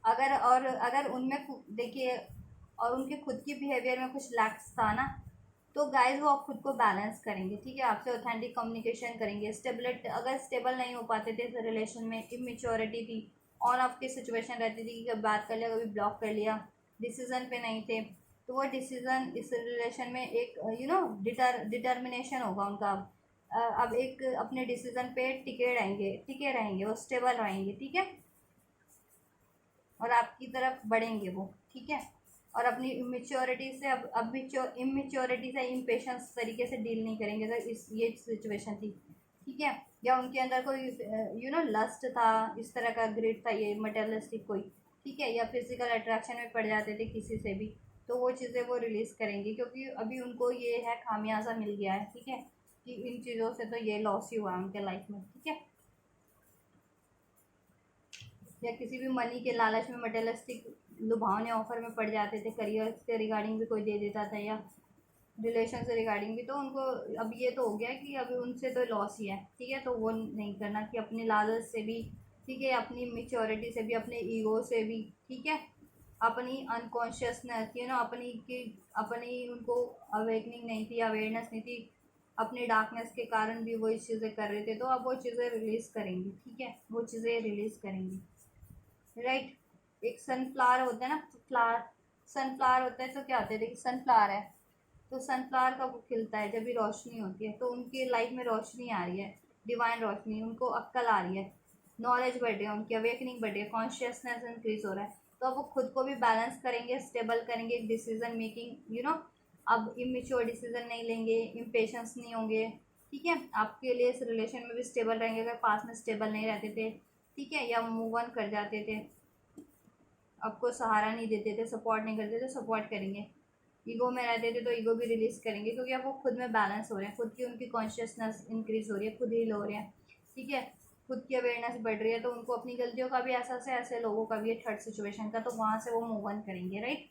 अगर उनमें देखिए, और उनके खुद की बिहेवियर में कुछ लैक्स था ना, तो गाइज वो खुद को बैलेंस करेंगे, ठीक है, आपसे ऑथेंटिक कम्युनिकेशन करेंगे, स्टेबिलिटी, अगर स्टेबल नहीं हो पाते थे रिलेशन में, इमेच्योरिटी थी, ऑन ऑफ की सिचुएशन रहती थी कि कभी बात कर लिया, कभी ब्लॉक कर लिया, डिसीजन पे नहीं थे, तो वो डिसीजन इस रिलेशन में एक डिटर्मिनेशन होगा उनका, अब एक अपने डिसीजन पे टिके रहेंगे, वो स्टेबल रहेंगे, ठीक है, और आपकी तरफ बढ़ेंगे वो, ठीक है। और अपनी इमेच्योरिटी से, अब इमेच्योरिटी से इम्पेशंस तरीके से डील नहीं करेंगे अगर इस ये सिचुएशन थी, ठीक है। या उनके अंदर कोई लस्ट था, इस तरह का ग्रिड था, ये मटेरियलिस्टिक कोई, ठीक है, या फिजिकल अट्रैक्शन में पड़ जाते थे किसी से भी, तो वो चीज़ें वो रिलीज़ करेंगे, क्योंकि अभी उनको ये है, खामियाजा मिल गया है, ठीक है, कि इन चीज़ों से तो ये लॉस ही हुआ है उनके लाइफ में, ठीक है। या किसी भी मनी के लालच में, मटेरियलिस्टिक लुभावने ऑफर में पड़ जाते थे, करियर से रिगार्डिंग भी कोई दे देता था, या रिलेशन से रिगार्डिंग भी, तो उनको अब ये तो हो गया कि अभी उनसे तो लॉस ही है, ठीक है। तो वो नहीं करना कि अपनी लालच से भी, ठीक है, अपनी मेच्योरिटी से भी, अपने ईगो से भी, ठीक है, अपनी अनकॉन्शियसनेस, अपनी उनको अवेकनिंग नहीं थी, अवेयरनेस नहीं थी, अपने डार्कनेस के कारण भी वो इस चीज़ें कर रहे थे, तो अब वो चीज़ें रिलीज़ करेंगी, ठीक है, वो चीज़ें रिलीज़ करेंगी, राइट। एक सनफ्लावर होता है ना, फ्लावर, सनफ्लावर होता है, तो क्या होता है, देखिए सनफ्लावर है, तो सनफ्लावर का वो खिलता है जब भी रोशनी होती है, तो उनकी लाइफ में रोशनी आ रही है, डिवाइन रोशनी, उनको अक्ल आ रही है, नॉलेज बढ़ रही है, उनकी अवेकनिंग बढ़ रही है, कॉन्शियसनेस इंक्रीज हो रहा है, तो अब वो खुद को भी बैलेंस करेंगे, स्टेबल करेंगे, डिसीजन मेकिंग, अब इमेच्योर डिसीजन नहीं लेंगे, इम्पेशंस नहीं होंगे, ठीक है। आपके लिए इस रिलेशन में भी स्टेबल रहेंगे, अगर पास में स्टेबल नहीं रहते थे, ठीक है, या मूव ऑन कर जाते थे, आपको सहारा नहीं देते थे, सपोर्ट नहीं करते थे, सपोर्ट करेंगे, ईगो में रहते थे तो ईगो भी रिलीज़ करेंगे, क्योंकि अब वो खुद में बैलेंस हो रहे हैं, खुद की उनकी कॉन्शियसनेस इंक्रीज़ हो रही है, खुद ही लो हो रहे हैं, ठीक है। खुद की अवेयरनेस बढ़ रही है, तो उनको अपनी गलतियों का भी एहसास है, ऐसे लोगों का भी है थर्ड सिचुएशन का, तो वहाँ से वो मूव ऑन करेंगे, राइट।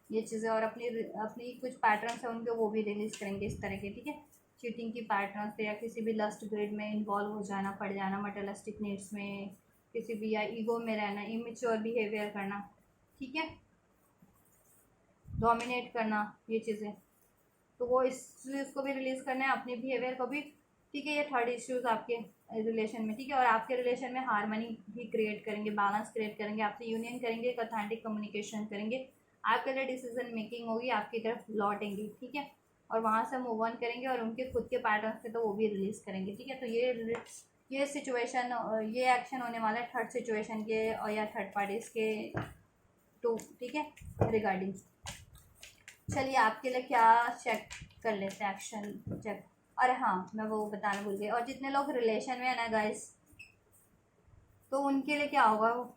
ये चीज़ें और अपनी अपनी कुछ पैटर्न्स हैं उनके, वो भी रिलीज करेंगे इस तरह के, ठीक है। चीटिंग की पैटर्न्स या किसी भी लस्ट ग्रिड में इन्वॉल्व हो जाना, पड़ जाना, मटेरियलिस्टिक नीड्स में, किसी भी या ईगो में रहना, इमेच्योर बिहेवियर करना, ठीक है, डोमिनेट करना, ये चीज़ें, तो वो इसलिए उसको भी रिलीज करना है, अपने बिहेवियर को भी, ठीक है। ये थर्ड इश्यूज आपके रिलेशन में, ठीक है। और आपके रिलेशन में हारमनी भी क्रिएट करेंगे, बैलेंस क्रिएट करेंगे, आपसे यूनियन करेंगे, एक ऑथेंटिक कम्युनिकेशन करेंगे, आपके लिए डिसीजन मेकिंग होगी, आपकी तरफ लौटेंगे, ठीक है। और वहाँ से मूव ऑन करेंगे और उनके खुद के पैटर्न थे तो वो भी रिलीज करेंगे, ठीक है। तो ये सिचुएशन, ये एक्शन होने वाला है थर्ड सिचुएशन के और या थर्ड पार्टीज के टू, ठीक है, रिगार्डिंग। चलिए आपके लिए क्या चेक कर लेते हैं, एक्शन चेक। अरे हाँ, मैं वो बताना भूल गई। और जितने लोग रिलेशन में है ना गाइस, तो उनके लिए क्या होगा, वो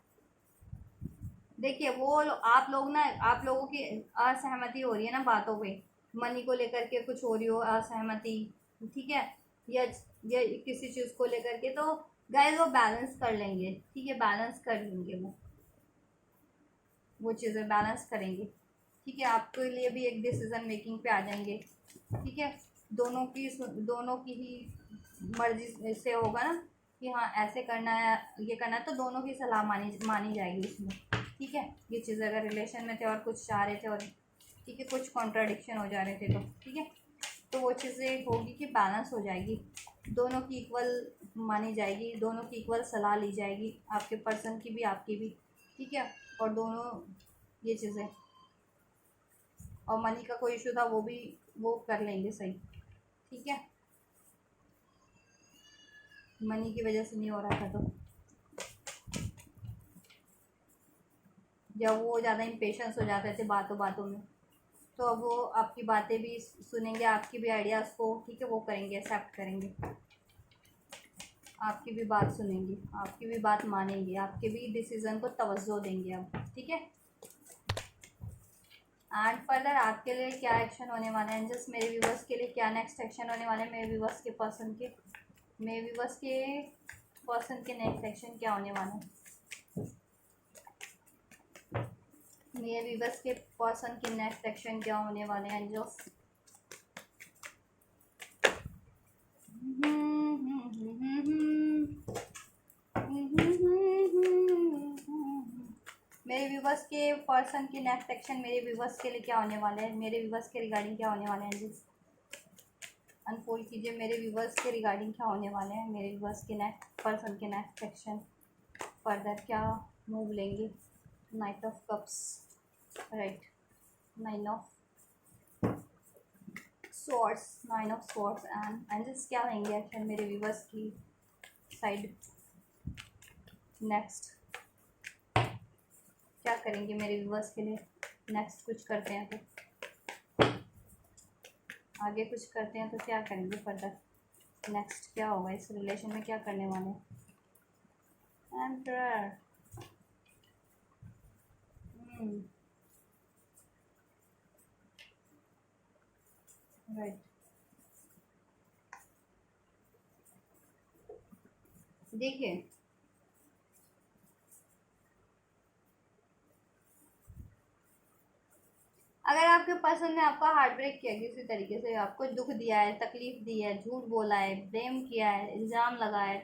देखिए, वो आप लोग ना, आप लोगों की असहमति हो रही है ना बातों पे, मनी को लेकर के कुछ हो रही हो असहमति, ठीक है, या किसी चीज़ को लेकर के, तो गाइस वो बैलेंस कर लेंगे, ठीक है, बैलेंस कर लेंगे, वो चीज़ें बैलेंस करेंगे, ठीक है। आपके लिए भी एक डिसीजन मेकिंग पे आ जाएंगे, ठीक है। दोनों की ही मर्जी से होगा ना कि हाँ ऐसे करना है, ये करना है, तो दोनों की सलाह मानी जाएगी इसमें, ठीक है। ये चीज़ अगर रिलेशन में थे और कुछ चाह रहे थे और, ठीक है, कुछ कॉन्ट्राडिक्शन हो जा रहे थे, तो ठीक है, तो वो चीज़ें होगी कि बैलेंस हो जाएगी, दोनों की इक्वल मानी जाएगी, दोनों की इक्वल सलाह ली जाएगी, आपके पर्सन की भी आपकी भी, ठीक है। और दोनों ये चीज़ें, और मनी का कोई इशू था वो कर लेंगे सही, ठीक है, मनी की वजह से नहीं हो रहा था, तो जब वो ज़्यादा इम्पेशंस हो जाते थे बातों बातों में, तो अब वो आपकी बातें भी सुनेंगे, आपकी भी आइडियाज़ को, ठीक है, वो करेंगे, एक्सेप्ट करेंगे, आपकी भी बात सुनेंगे, आपकी भी बात मानेंगे, आपके भी डिसीज़न को तवज्जो देंगे अब, ठीक है। एंड फर्दर आपके लिए क्या एक्शन होने वाले हैं, जस्ट मेरे व्यूवर्स के लिए क्या नेक्स्ट एक्शन होने वाले हैं, मेरे व्यूवर्स के पर्सन के नेक्स्ट एक्शन क्या होने वाले हैं, मेरे व्यूवर्स के पर्सन के नेक्स्ट एक्शन क्या होने वाले हैं एंजल्स। मेरे व्यूवर्स के पर्सन की नेक्स्ट एक्शन मेरे व्यूवर्स के लिए क्या होने वाले हैं, मेरे व्यूवर्स के रिगार्डिंग क्या होने वाले हैं एंजल्स, अनफोल्ड कीजिए, मेरे व्यूवर्स के रिगार्डिंग क्या होने वाले हैं, मेरे व्यूवर्स के नेक्स्ट पर्सन के नेक्स्ट एक्शन फर्दर क्या मूव लेंगे। Night of cups, right, nine of swords and just क्या लेंगे एक्शन मेरे व्यूवर्स की साइड, नेक्स्ट क्या करेंगे मेरे व्यूवर्स के लिए, नेक्स्ट कुछ करते हैं तो आगे कुछ करते हैं तो क्या करेंगे फर्दर, नेक्स्ट क्या होगा इस रिलेशन में, क्या करने वाले हैं। एम्परर, राइट, देखिए अगर आपके पर्सन ने आपका हार्ट ब्रेक किया, किसी तरीके से आपको दुख दिया है, तकलीफ दी है, झूठ बोला है, ब्लेम किया है, इल्ज़ाम लगाया है,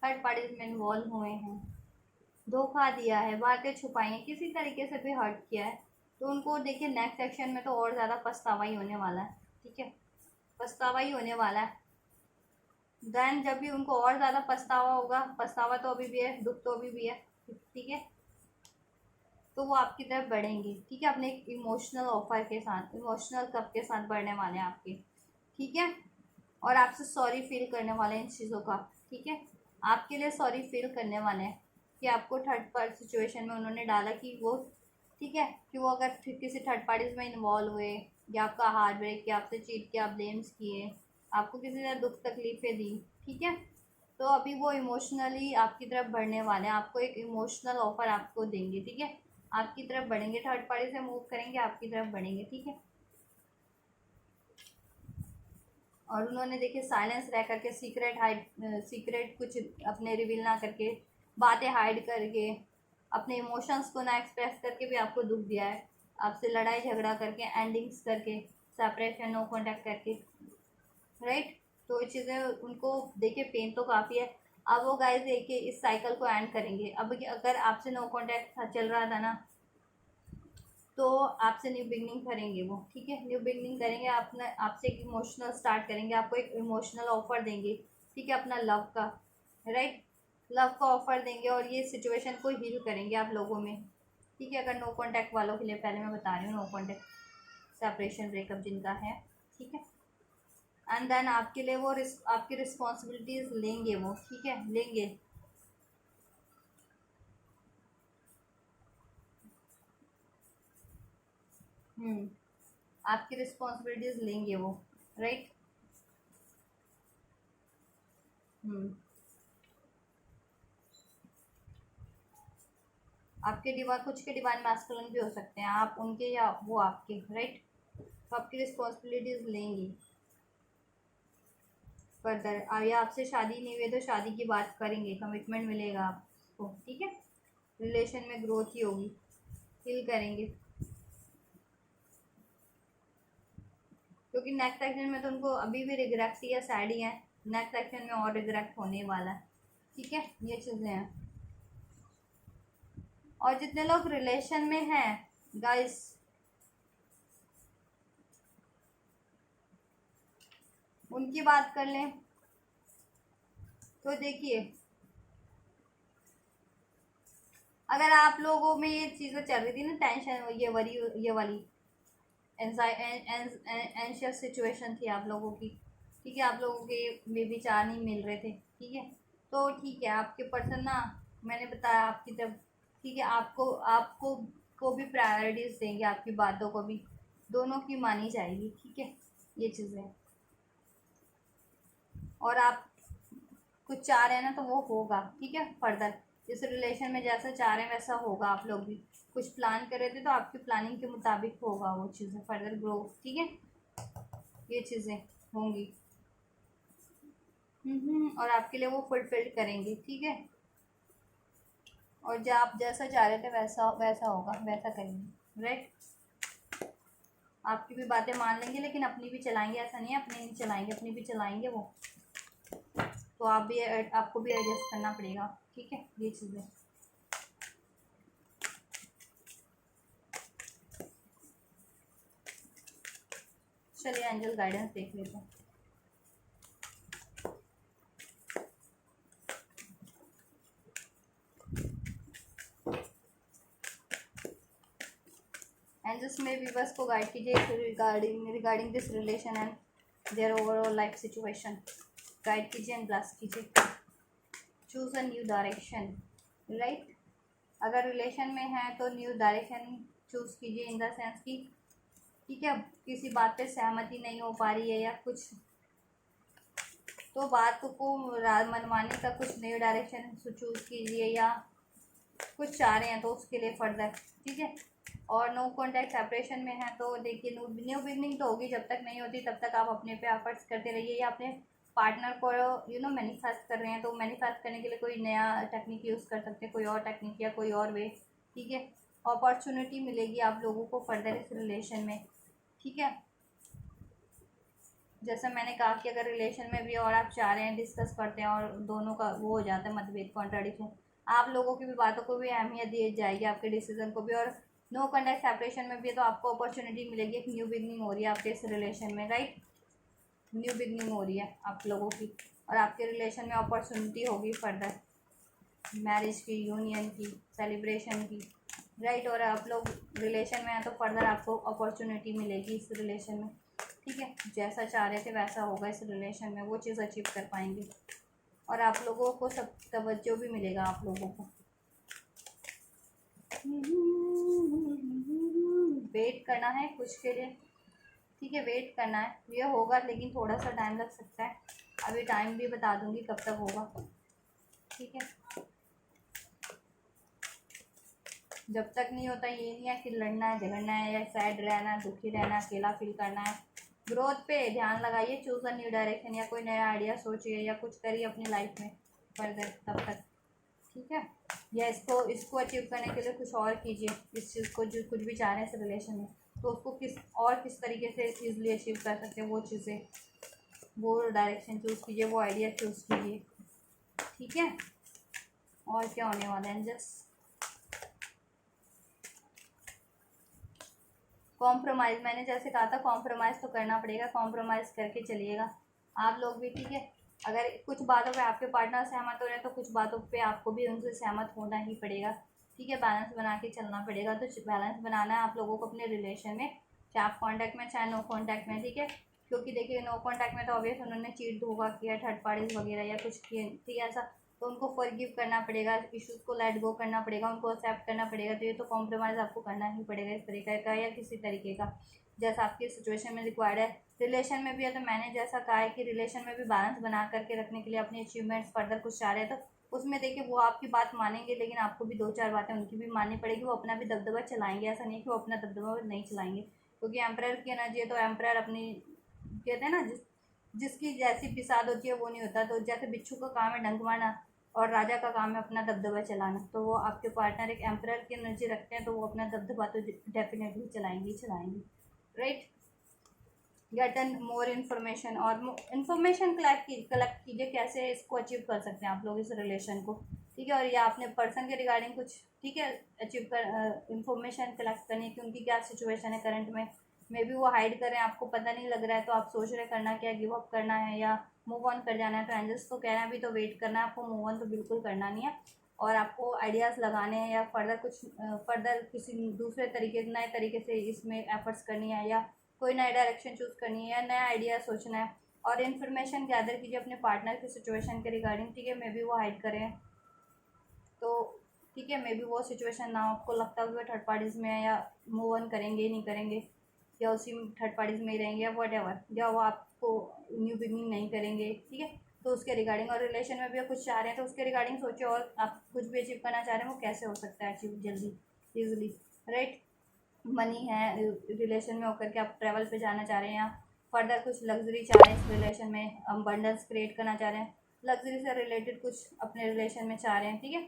थर्ड पार्टीज में इन्वॉल्व हुए हैं, धोखा दिया है, बातें छुपाई हैं, किसी तरीके से भी हर्ट किया है, तो उनको देखिए नेक्स्ट एक्शन में तो और ज़्यादा पछतावा ही होने वाला है, ठीक है, पछतावा ही होने वाला है। देन जब भी उनको और ज़्यादा पछतावा होगा, पछतावा तो अभी भी है, दुख तो अभी भी है, ठीक है, तो वो आपकी तरफ बढ़ेंगे, ठीक है, अपने एक इमोशनल ऑफर के साथ, इमोशनल कप के साथ बढ़ने वाले हैं आपके, ठीक है। और आपसे सॉरी फील करने वाले हैं इन चीज़ों का, ठीक है, आपके लिए सॉरी फील करने वाले हैं कि आपको थर्ड पार्टी सिचुएशन में उन्होंने डाला कि वो, ठीक है, कि वो अगर किसी थर्ड पार्टीज में इन्वॉल्व हुए, या आपका हार्ट ब्रेक किया, आपसे चीट किया, ब्लेम्स किए, आपको किसी ने दुख तकलीफ़ें दी, ठीक है, तो अभी वो इमोशनली आपकी तरफ बढ़ने वाले हैं, आपको एक इमोशनल ऑफर आपको देंगे, ठीक है, आपकी तरफ बढ़ेंगे, थर्ड पार्टी से मूव करेंगे, आपकी तरफ बढ़ेंगे, ठीक है। और उन्होंने देखिए साइलेंस रह करके, सीक्रेट कुछ अपने रिवील ना करके, बातें हाइड करके, अपने इमोशंस को ना एक्सप्रेस करके भी आपको दुख दिया है, आपसे लड़ाई झगड़ा करके, एंडिंग्स करके, सेपरेशन, नो कॉन्टैक्ट करके, राइट। तो ये चीज़ें उनको देखिए पेन तो काफ़ी है। अब वो गाइस देखिए इस साइकिल को एंड करेंगे। अब अगर आपसे नो कॉन्टैक्ट चल रहा था ना, तो आपसे न्यू बिगनिंग करेंगे वो, ठीक है। न्यू बिगनिंग करेंगे, आपने आपसे एक इमोशनल स्टार्ट करेंगे, आपको एक इमोशनल ऑफर देंगे, ठीक है, अपना लव का, राइट। लव का ऑफर देंगे और ये सिचुएशन को हील करेंगे आप लोगों में, ठीक है। अगर नो कॉन्टैक्ट वालों के लिए पहले मैं बता रही हूँ, नो कॉन्टैक्ट, सेपरेशन, ब्रेकअप जिनका है, ठीक है। एंड देन आपके लिए वो आपकी रिस्पॉन्सिबिलिटीज़ लेंगे वो, ठीक है, लेंगे। आपकी रिस्पॉन्सिबिलिटीज़ लेंगे वो, राइट। आपके डिवाइन, कुछ के डिवाइन मैस्कुलिन भी हो सकते हैं, आप उनके या वो आपके, राइट। तो आपकी रिस्पॉन्सिबिलिटीज़ लेंगी फर्दर, या आपसे शादी नहीं हुई तो शादी की बात करेंगे, कमिटमेंट मिलेगा आपको, ठीक है। रिलेशन में ग्रोथ ही होगी, फील करेंगे, क्योंकि नेक्स्ट एक्शन में तो उनको अभी भी रिग्रेट या सैड ही है, नेक्स्ट एक्शन में और रिग्रेट होने वाला है, ठीक है। ये चीज़ें हैं। और जितने लोग रिलेशन में हैं गाइस, उनकी बात कर लें तो देखिए, अगर आप लोगों में ये चीज़ें चल रही थी ना, टेंशन, ये वाली एंशियस सिचुएशन थी आप लोगों की, ठीक है, आप लोगों के में विचार नहीं मिल रहे थे, ठीक है। तो ठीक है, आपके पर्सन ना, मैंने बताया आपकी तरफ, ठीक है, आपको आपको को भी प्रायोरिटीज़ देंगे, आपकी बातों को भी, दोनों की मानी जाएगी, ठीक है। ये चीज़ें, और आप कुछ चाह रहे हैं ना तो वो होगा, ठीक है। फर्दर इस रिलेशन में जैसा चाह रहे हैं वैसा होगा। आप लोग भी कुछ प्लान कर रहे थे तो आपकी प्लानिंग के मुताबिक होगा वो चीज़ें, फर्दर ग्रो, ठीक है। ये चीज़ें होंगी, और आपके लिए वो फुलफिल करेंगे, ठीक है। और जब आप जैसा चाह रहे थे वैसा वैसा होगा, वैसा करेंगे, राइट। आपकी भी बातें मान लेंगे लेकिन अपनी भी चलाएंगे, ऐसा नहीं है अपनी नहीं चलाएंगे, अपनी भी चलाएंगे वो। तो आपको भी एडजस्ट करना पड़ेगा, ठीक है। ये चीज़ें, चलिए एंजल गाइडेंस देख लेते हैं। एंजल्स में व्यूवर्स को गाइड कीजिए regarding this relation and their overall life situation, guide कीजिए एंड ब्लेस कीजिए। Choose a new direction, right. अगर रिलेशन में है तो न्यू डायरेक्शन चूज़ कीजिए, इन द सेंस की, ठीक है, किसी बात पे सहमति नहीं हो पा रही है या कुछ, तो बात को मनवाने का कुछ न्यू डायरेक्शन चूज़ कीजिए, या कुछ चाह रहे हैं तो उसके लिए फर्दर, ठीक है। और नो कॉन्टैक्ट सेपरेशन में है तो देखिए न्यू बिगनिंग तो होगी, जब तक नहीं होती तब तक आप अपने पे एफर्ट्स करते रहिए, या अपने पार्टनर को मैनिफेस्ट कर रहे हैं तो मैनिफेस्ट करने के लिए कोई नया टेक्निक यूज़ कर सकते हैं, कोई और टेक्निक या कोई और वे, ठीक है। अपॉर्चुनिटी मिलेगी आप लोगों को फर्दर इस रिलेशन में, ठीक है। जैसे मैंने कहा कि अगर रिलेशन में भी और आप चाह रहे हैं, डिस्कस करते हैं और दोनों का वो हो जाता है मतभेद, कॉन्ट्राडिक्शन, आप लोगों की भी बातों को भी अहमियत दी जाएगी, आपके डिसीजन को भी। और नो कॉन्टैक्ट सेपरेशन में भी तो आपको अपॉर्चुनिटी मिलेगी, एक न्यू बिगनिंग हो रही है आपके इस रिलेशन में, राइट। न्यू बिगनिंग हो रही है आप लोगों की, और आपके रिलेशन में अपॉर्चुनिटी होगी फर्दर मैरिज की, यूनियन की, सेलिब्रेशन की, राइट। और आप लोग रिलेशन में हैं तो फर्दर आपको अपॉर्चुनिटी मिलेगी इस रिलेशन में, ठीक है। जैसा चाह रहे थे वैसा होगा इस रिलेशन में, वो चीज़ अचीव कर पाएंगे, और आप लोगों को सब तवज्जो भी मिलेगा आप लोगों को। वेट करना है कुछ के लिए, ठीक है, वेट करना है, ये होगा लेकिन थोड़ा सा टाइम लग सकता है, अभी टाइम भी बता दूंगी कब तक होगा, ठीक है। जब तक नहीं होता ये नहीं है कि लड़ना है, झगड़ना है, या सैड रहना है, दुखी रहना है, अकेला फील करना है, ग्रोथ पे ध्यान लगाइए, चूज अ न्यू डायरेक्शन, या कोई नया आइडिया सोचिए या कुछ करिए अपनी लाइफ में फर्दर तब तक, ठीक है। या इसको अचीव करने के लिए कुछ और कीजिए, इस चीज़ को जो कुछ भी चाह रहे हैं इस रिलेशन में, तो उसको किस तरीके से ईजिली अचीव कर सकते हैं वो चीज़ें, वो डायरेक्शन चूज़ कीजिए, वो आइडिया चूज़ कीजिए, ठीक है। और क्या होने वाला है, जस्ट कॉम्प्रोमाइज़, मैंने जैसे कहा था कॉम्प्रोमाइज़ तो करना पड़ेगा, कॉम्प्रोमाइज़ करके चलिएगा आप लोग भी, ठीक है। अगर कुछ बातों पे आपके पार्टनर सहमत हो रहे हैं तो कुछ बातों पे आपको भी उनसे सहमत होना ही पड़ेगा, ठीक है। बैलेंस बना के चलना पड़ेगा, तो बैलेंस बनाना है आप लोगों को अपने रिलेशन में, चाहे आप कॉन्टैक्ट में चाहे नो कॉन्टैक्ट में, ठीक है। क्योंकि देखिए नो कॉन्टैक्ट में तो ऑब्वियस उन्होंने चीट धोखा किया, थर्ड पार्टीज वगैरह या कुछ किए, ठीक है, ऐसा, तो उनको फॉरगिव करना पड़ेगा, इश्यूज़ को लेट गो करना पड़ेगा, उनको एक्सेप्ट करना पड़ेगा, तो ये तो कॉम्प्रोमाइज़ आपको करना ही पड़ेगा इस तरीके का या किसी तरीके का, जैसा आपकी सिचुएशन में रिक्वायर्ड है। रिलेशन में भी है तो मैंने जैसा कहा है कि रिलेशन में भी बैलेंस बना करके रखने के लिए अपनी अचीवमेंट्स फर्दर कुछ चाह रहे हैं तो उसमें देखिए वो आपकी बात मानेंगे, लेकिन आपको भी दो चार बातें उनकी भी माननी पड़ेगी, वो अपना भी दबदबा चलाएंगे, ऐसा नहीं कि वो अपना दबदबा नहीं चलाएंगे, क्योंकि एम्प्रयर की एनर्जी है तो एम्प्रयर अपनी, कहते हैं ना, जिसकी जैसी बिसात होती है वो नहीं होता, तो जैसे बिच्छू का काम है डंक मारना और राजा का काम है अपना दबदबा चलाना, तो वो आपके पार्टनर एक एम्प्रयर की एनर्जी रखते हैं तो वो अपना दबदबा तो डेफिनेटली चलाएंगे ही चलाएंगे, right. Get an more information, और इन्फॉर्मेशन कलेक्ट कीजिए कैसे इसको अचीव कर सकते हैं आप लोग इस रिलेशन को, ठीक है। और या अपने पर्सन के रिगार्डिंग कुछ, ठीक है, अचीव कर इन्फॉर्मेशन कलेक्ट करनी है कि उनकी क्या सिचुएशन है करंट में, मे बी वो हाइड कर रहे हैं, आपको पता नहीं लग रहा है, तो आप सोच रहे करना क्या, गिव अप करना है या मूव ऑन कर जाना है, तो एंजल्स तो कह रहे हैं अभी तो वेट करना है आपको, मूव ऑन तो बिल्कुल करना नहीं है, और आपको आइडियाज़ लगाने हैं या फर्दर किसी दूसरे तरीके नए तरीके से इसमें एफर्ट्स करनी है, या कोई नया डायरेक्शन चूज़ करनी है या नया आइडिया सोचना है, और इन्फॉर्मेशन गैदर कीजिए अपने पार्टनर की सिचुएशन के रिगार्डिंग, ठीक है। मे बी वो हाइड करें तो, ठीक है, मे बी वो सिचुएशन ना आपको लगता हो कि वो थर्ड पार्टीज़ में है या मूव ऑन करेंगे ही नहीं करेंगे, या उसी थर्ड पार्टीज़ में ही रहेंगे या वट एवर, या वो आपको न्यू बिगनिंग नहीं करेंगे, ठीक है। तो उसके रिगार्डिंग, और रिलेशन में भी कुछ चाह रहे हैं तो उसके रिगार्डिंग सोचिए, और आप कुछ भी अचीव करना चाह रहे हैं वो कैसे हो सकता है अचीव जल्दी ईजिली, राइट। मनी है, रिलेशन में होकर के आप ट्रैवल पे जाना चाह रहे हैं, या फर्दर कुछ लग्जरी चाह रहे हैं इस रिलेशन में, अबंडेंस क्रिएट करना चाह रहे हैं, लग्जरी से रिलेटेड कुछ अपने रिलेशन में चाह रहे हैं, ठीक है।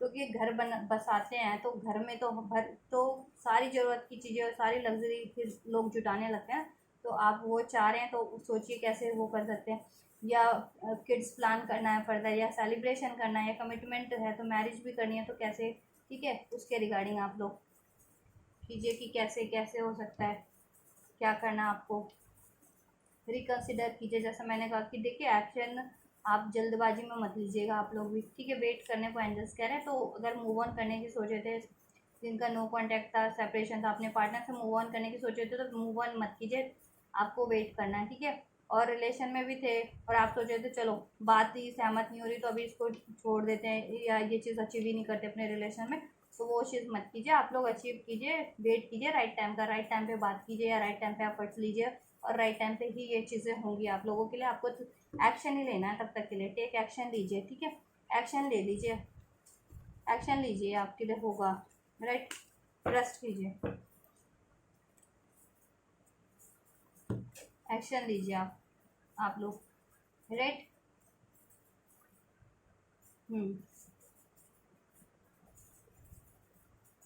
क्योंकि घर बसाते हैं तो घर में तो सारी ज़रूरत की चीज़ें और सारी लग्जरी फिर लोग जुटाने लगते हैं, तो आप वो चाह रहे हैं तो सोचिए कैसे वो कर सकते हैं, या किड्स प्लान करना है फर्दर, या सेलिब्रेशन करना है, या कमिटमेंट है तो मैरिज भी करनी है तो कैसे, ठीक है, उसके रिगार्डिंग आप लोग कीजिए कि कैसे कैसे हो सकता है, क्या करना आपको, रिकन्सिडर कीजिए, जैसा मैंने कहा कि देखिए एक्शन आप जल्दबाजी में मत लीजिएगा आप लोग भी, ठीक है। वेट करने को एंजल्स कह रहे हैं, तो अगर मूव ऑन करने की सोचे थे, जिनका नो कॉन्टैक्ट था, सेपरेशन था, अपने पार्टनर से मूव ऑन करने की सोचे थे तो मूव ऑन मत कीजिए, आपको वेट करना है, ठीक है। और रिलेशन में भी थे और आप सोचे थे चलो बात ही सहमत नहीं हो रही तो अभी इसको छोड़ देते हैं, या ये चीज़ अचीव ही नहीं करते अपने रिलेशन में, तो वो चीज़ मत कीजिए, आप लोग अचीव कीजिए, वेट कीजिए राइट टाइम का, राइट टाइम पे बात कीजिए या राइट टाइम पे एफर्ट्स लीजिए, और राइट टाइम पे ही ये चीज़ें होंगी आप लोगों के लिए, आपको एक्शन ही लेना है तब तक के लिए, टेक एक्शन लीजिए, ठीक है। एक्शन ले लीजिए, एक्शन लीजिए, आपके लिए होगा, राइट। ट्रस्ट कीजिए, एक्शन लीजिए आप लोग, राइट।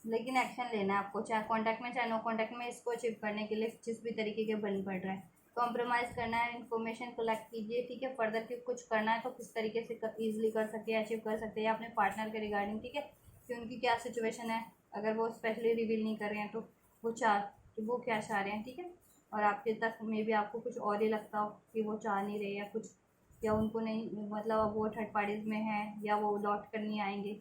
लेकिन एक्शन लेना है आपको, चाहे कांटेक्ट में चाहे नो कांटेक्ट में, इसको अचीव करने के लिए जिस भी तरीके के बन पड़ रहा है, कॉम्प्रोमाइज़ करना है, इन्फॉर्मेशन कलेक्ट कीजिए, ठीक है। फर्दर की कुछ करना है तो किस तरीके से ईजिली कर सकते हैं, अचीव कर सकते हैं अपने पार्टनर के रिगार्डिंग, ठीक है, कि उनकी क्या सिचुएशन है, अगर वो स्पेशली रिवील नहीं कर रहे हैं तो वो क्या चाह रहे हैं, ठीक है। और आपके तक मे बी आपको कुछ और ही लगता हो कि वो चाह नहीं रहे या कुछ, या उनको नहीं, मतलब अब वो थर्ड पार्टीज़ में है या वो लौट कर नहीं आएंगे,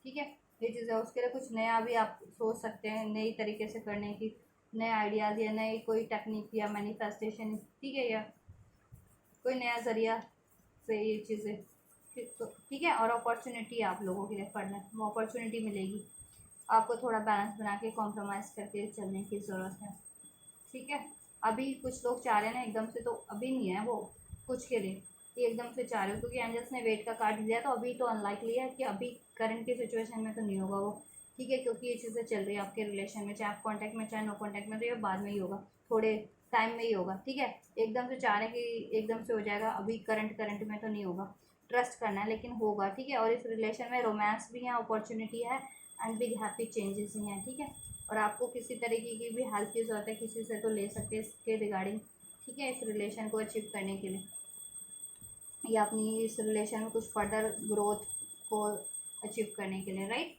ठीक है। ये चीज़ है, उसके लिए कुछ नया भी आप सोच सकते हैं, नई तरीके से करने की, नए आइडियाज़ या नई कोई टेक्निक या मैनिफेस्टेशन, ठीक है, या कोई नया ज़रिया से ये चीज़ें, तो ठीक है। और अपॉर्चुनिटी है आप लोगों के लिए पढ़ना, वो अपॉर्चुनिटी मिलेगी, आपको थोड़ा बैलेंस बना के कॉम्प्रोमाइज़ करके चलने की ज़रूरत है, ठीक है। अभी कुछ लोग चाह रहे हैं ना एकदम से, तो अभी नहीं है वो, कुछ के लिए ये एकदम से चाह रहे हो, क्योंकि एंजल्स ने वेट का कार्ड दिया, तो अभी तो अनलाइकली है कि अभी करंट की सिचुएशन में तो नहीं होगा वो, ठीक है। क्योंकि ये चीज़ें चल रही है आपके रिलेशन में, चाहे आप कॉन्टैक्ट में चाहे नो कॉन्टैक्ट में, तो ये बाद में ही होगा, थोड़े टाइम में ही होगा, ठीक है। एकदम से चाह रहे हैं कि एकदम से हो जाएगा, अभी करंट में तो नहीं होगा, ट्रस्ट करना है, लेकिन होगा, ठीक है। और इस रिलेशन में रोमांस भी है, अपॉर्चुनिटी है एंड बिग हैप्पी चेंजेस ही हैं, ठीक है। और आपको किसी तरीके की भी हेल्प की ज़रूरत है किसी से तो ले सकते हैं इसके रिगार्डिंग, ठीक है, इस रिलेशन को अचीव करने के लिए या अपनी इस रिलेशन में कुछ फर्दर ग्रोथ को अचीव करने के लिए, राइट।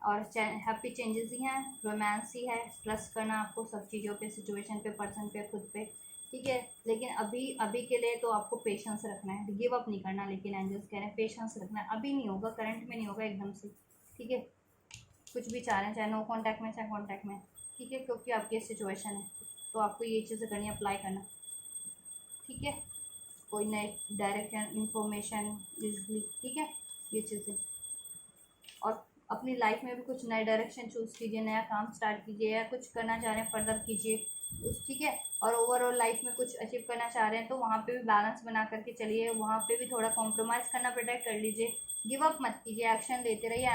और हैप्पी चेंजेस ही हैं, रोमांस ही है, ट्रस्ट करना आपको सब चीज़ों पे, सिचुएशन पे, पर्सन पे, खुद पे, ठीक है। लेकिन अभी अभी के लिए तो आपको पेशेंस रखना है, गिव अप नहीं करना, लेकिन एंजल्स कह रहे हैं पेशेंस रखना है, अभी नहीं होगा, करंट में नहीं होगा एकदम से, ठीक है। कुछ भी चाह रहे हैं, चाहे नो कॉन्टैक्ट में चाहे कॉन्टैक्ट में, ठीक है, क्योंकि आपकी सिचुएशन है तो आपको ये चीज़ें करनी, अप्लाई करना, ठीक है। कोई नए डायरेक्शन इन्फॉर्मेशन इजली, ठीक है, ये चीज़ें। और अपनी लाइफ में भी कुछ नए डायरेक्शन चूज़ कीजिए, नया काम स्टार्ट कीजिए, या कुछ करना चाह रहे हैं फर्दर कीजिए उस, ठीक है। और ओवरऑल लाइफ में कुछ अचीव करना चाह रहे हैं तो वहाँ पे भी बैलेंस बना करके चलिए, वहाँ पे भी थोड़ा कॉम्प्रोमाइज़ करना प्रोटेक्ट कर लीजिए, गिव अप मत कीजिए, एक्शन लेते रहिए,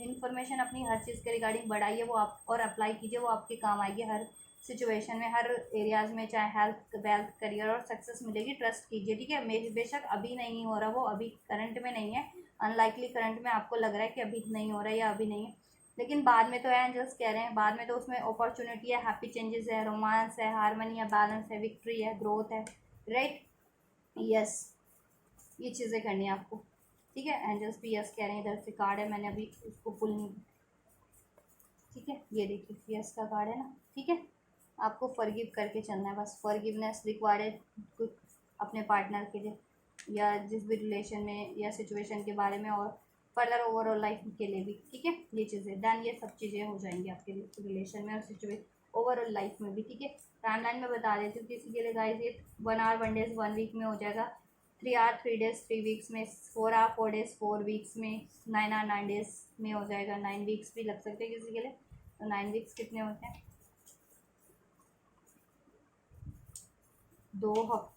इन्फॉर्मेशन अपनी हर चीज़ के रिगार्डिंग बढ़ाइए, वो आप और अप्लाई कीजिए, वो आपके काम आएगी हर सिचुएशन में, हर एरियाज़ में, चाहे हेल्थ, वेल्थ, करियर, और सक्सेस मिलेगी, ट्रस्ट कीजिए, ठीक है। बेशक अभी नहीं हो रहा, वो अभी करंट में नहीं है, अनलाइकली करंट में आपको लग रहा है कि अभी नहीं हो रहा है या अभी नहीं है, लेकिन बाद में तो है, एंजल्स कह रहे हैं बाद में तो उसमें अपॉर्चुनिटी है, हैप्पी चेंजेस है, रोमांस है, हारमनी है, बैलेंस है, विक्ट्री है, ग्रोथ है, राइट। यस, ये चीज़ें करनी है आपको, ठीक है। एंजल्स भी यस कह रहे हैं, इधर से कार्ड है, मैंने अभी उसको पुल नहीं, ठीक है, ये देखिए यस का कार्ड है ना, ठीक है। आपको फॉरगिव करके चलना है, बस फॉरगिवनेस रिक्वायर्ड है अपने पार्टनर के लिए, या जिस भी रिलेशन में या सिचुएशन के बारे में, और फर्दर ओवरऑल लाइफ के लिए भी, ठीक है। ये चीज़ें डन, ये सब चीज़ें हो जाएंगी आपके रिलेशन में और सिचुएशन ओवरऑल लाइफ में भी, ठीक है। टाइमलाइन में बता देती हूँ किसी के लिए गाइस, ये 1 आवर 1 डेज 1 वीक में हो जाएगा, 3 आवर 3 डेज 3 वीक्स में, 4 आवर 4 डेज 4 वीक्स में, 9 आवर 9 डेज में हो जाएगा, 9 वीक्स भी लग सकते हैं किसी के लिए, तो 9 वीक्स कितने होते हैं, 2 हफ्ते,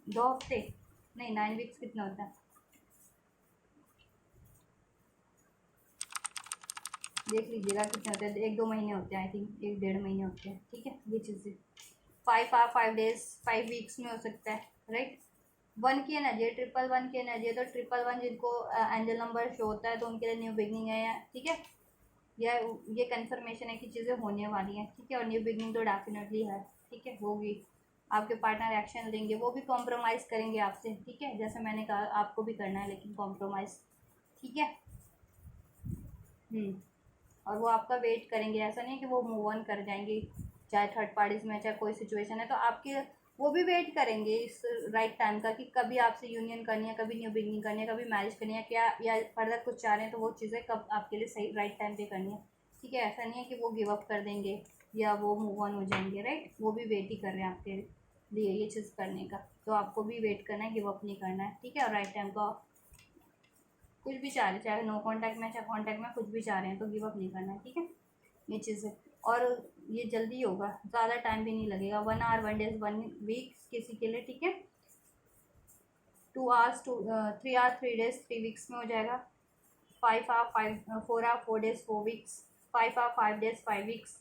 2 हफ्ते नहीं, 9 वीक्स कितना होता है, देख लीजिएगा कितने होते हैं, 1-2 महीने होते हैं, आई थिंक 1-1.5 महीने होते हैं, ठीक है। ये चीज़ें 5 आवर 5 डेज 5 वीक्स में हो सकता है, राइट। 1 की एनर्जी है, 111 की एनर्जी है, तो 111 जिनको एंजल नंबर शो होता है तो उनके लिए न्यू बिगनिंग है, ठीक है। ये कंफर्मेशन है कि चीज़ें होने वाली हैं, ठीक है। और न्यू बिगनिंग तो डेफिनेटली है, ठीक है, होगी। आपके पार्टनर एक्शन लेंगे, वो भी कॉम्प्रोमाइज़ करेंगे आपसे, ठीक है, जैसे मैंने कहा आपको भी करना है, लेकिन कॉम्प्रोमाइज़, ठीक है। और वो आपका वेट करेंगे, ऐसा नहीं है कि वो मूव ऑन कर जाएंगे, चाहे थर्ड पार्टीज़ में, चाहे कोई सिचुएशन है तो आपके, वो भी वेट करेंगे इस राइट टाइम का, कि कभी आपसे यूनियन करनी है, कभी न्यू बिगनिंग करनी है, कभी मैरिज करनी है क्या, या फर्दर कुछ चाह रहे हैं तो वो चीज़ें कब आपके लिए सही राइट टाइम पे करनी है, ठीक है। ऐसा नहीं है कि वो गिव अप कर देंगे या वो मूव ऑन हो जाएंगे, राइट। वो भी वेट ही कर रहे हैं आपके लिए ये चीज़ करने का, तो आपको भी वेट करना है, गिव अप नहीं करना है, ठीक है। और राइट टाइम का कुछ भी चाह रहे हैं, चाहे नो कॉन्टैक्ट में चाहे कॉन्टैक्ट में, कुछ भी चाह रहे हैं तो गिव अप नहीं करना है, ठीक है, ये चीज़ें। और ये जल्दी होगा, ज़्यादा टाइम भी नहीं लगेगा, 1 आवर 1 डेज 1 वीक किसी के लिए, ठीक है। 2 आवर्स 3 आवर 3 डेज 3 वीक्स में हो जाएगा, 5 hour 4 hour 4 days 4 weeks, 5 hour 5 days 5 weeks,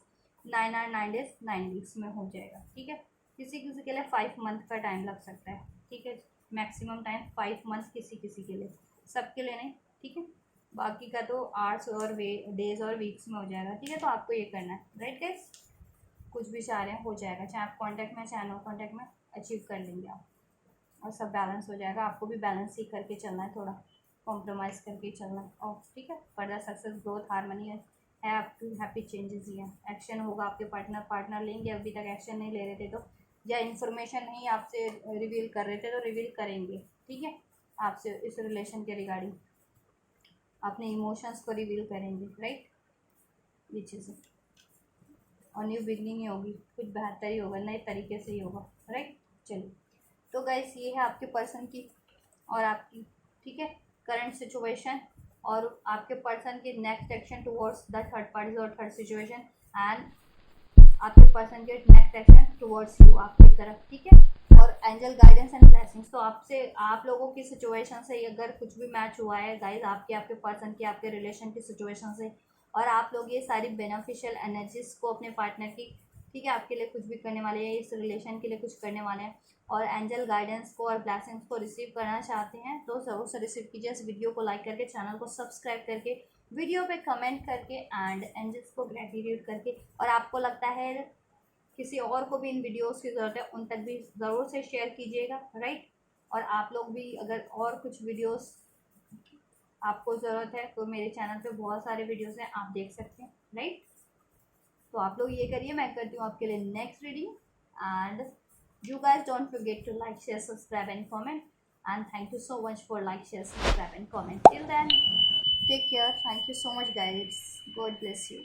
9 hour 9 days 9 weeks में हो जाएगा, ठीक है। किसी किसी के लिए 5 मंथ का टाइम लग सकता है, ठीक है, मैक्सिमम टाइम 5 मंथ किसी किसी के लिए, सबके लिए नहीं, ठीक है। बाकी का तो आवर्स और डेज और वीक्स में हो जाएगा, ठीक है। तो आपको ये करना है, राइट गाइस, कुछ भी चाह रहे हैं हो जाएगा, चाहे आप कॉन्टैक्ट में चाहे नो कॉन्टैक्ट में, अचीव कर लेंगे आप, और सब बैलेंस हो जाएगा। आपको भी बैलेंस ही करके चलना है, थोड़ा कॉम्प्रोमाइज़ करके चलना है, और ठीक है, फर्दर सक्सेस, ग्रोथ, हारमनी है आपकी, हैप्पी चेंजेस ही है, एक्शन होगा, आपके पार्टनर लेंगे, अभी तक एक्शन नहीं ले रहे थे तो, या इन्फॉर्मेशन नहीं आपसे रिवील कर रहे थे तो रिवील करेंगे, ठीक है, आपसे इस रिलेशन के रिगार्डिंग अपने इमोशंस को रिवील करेंगे, राइट, ये चीज़ें। और न्यू बिगनिंग ही होगी, कुछ बेहतर ही होगा, नए तरीके से ही होगा, राइट। चलिए, तो गाइस ये है आपके पर्सन की और आपकी, ठीक है, करंट सिचुएशन, और आपके पर्सन की next action towards the third party और थर्ड सिचुएशन, एंड आपके पर्सन के नेक्स्ट एक्शन टुवर्ड्स यू, आपकी तरफ, ठीक है। और एंजल गाइडेंस एंड ब्लेसिंग्स, तो आपसे, आप लोगों की सिचुएशन से अगर कुछ भी मैच हुआ है गाइस, आपके पर्सन की, आपके रिलेशन की सिचुएशन से, और आप लोग ये सारी बेनिफिशियल एनर्जीज को अपने पार्टनर की, ठीक है, आपके लिए कुछ भी करने वाले हैं, इस रिलेशन के लिए कुछ करने वाले हैं और एंजल गाइडेंस को और ब्लेसिंग्स को रिसीव करना चाहते हैं तो ज़रूर से रिसीव कीजिए। इस वीडियो को लाइक करके, चैनल को सब्सक्राइब करके, वीडियो पे कमेंट करके एंड एंजल्स को ग्रेटिट्यूड करके, और आपको लगता है किसी और को भी इन वीडियोस की ज़रूरत है उन तक भी ज़रूर से शेयर कीजिएगा, राइट। और आप लोग भी अगर और कुछ वीडियोस आपको ज़रूरत है तो मेरे चैनल पे बहुत सारे वीडियोस हैं, आप देख सकते हैं, राइट। तो आप लोग ये करिए, मैं करती हूँ आपके लिए next reading and you guys don't forget to like, share, subscribe and comment, and thank you so much for like, share, subscribe and comment. Till then, take care. Thank you so much guys. God bless you.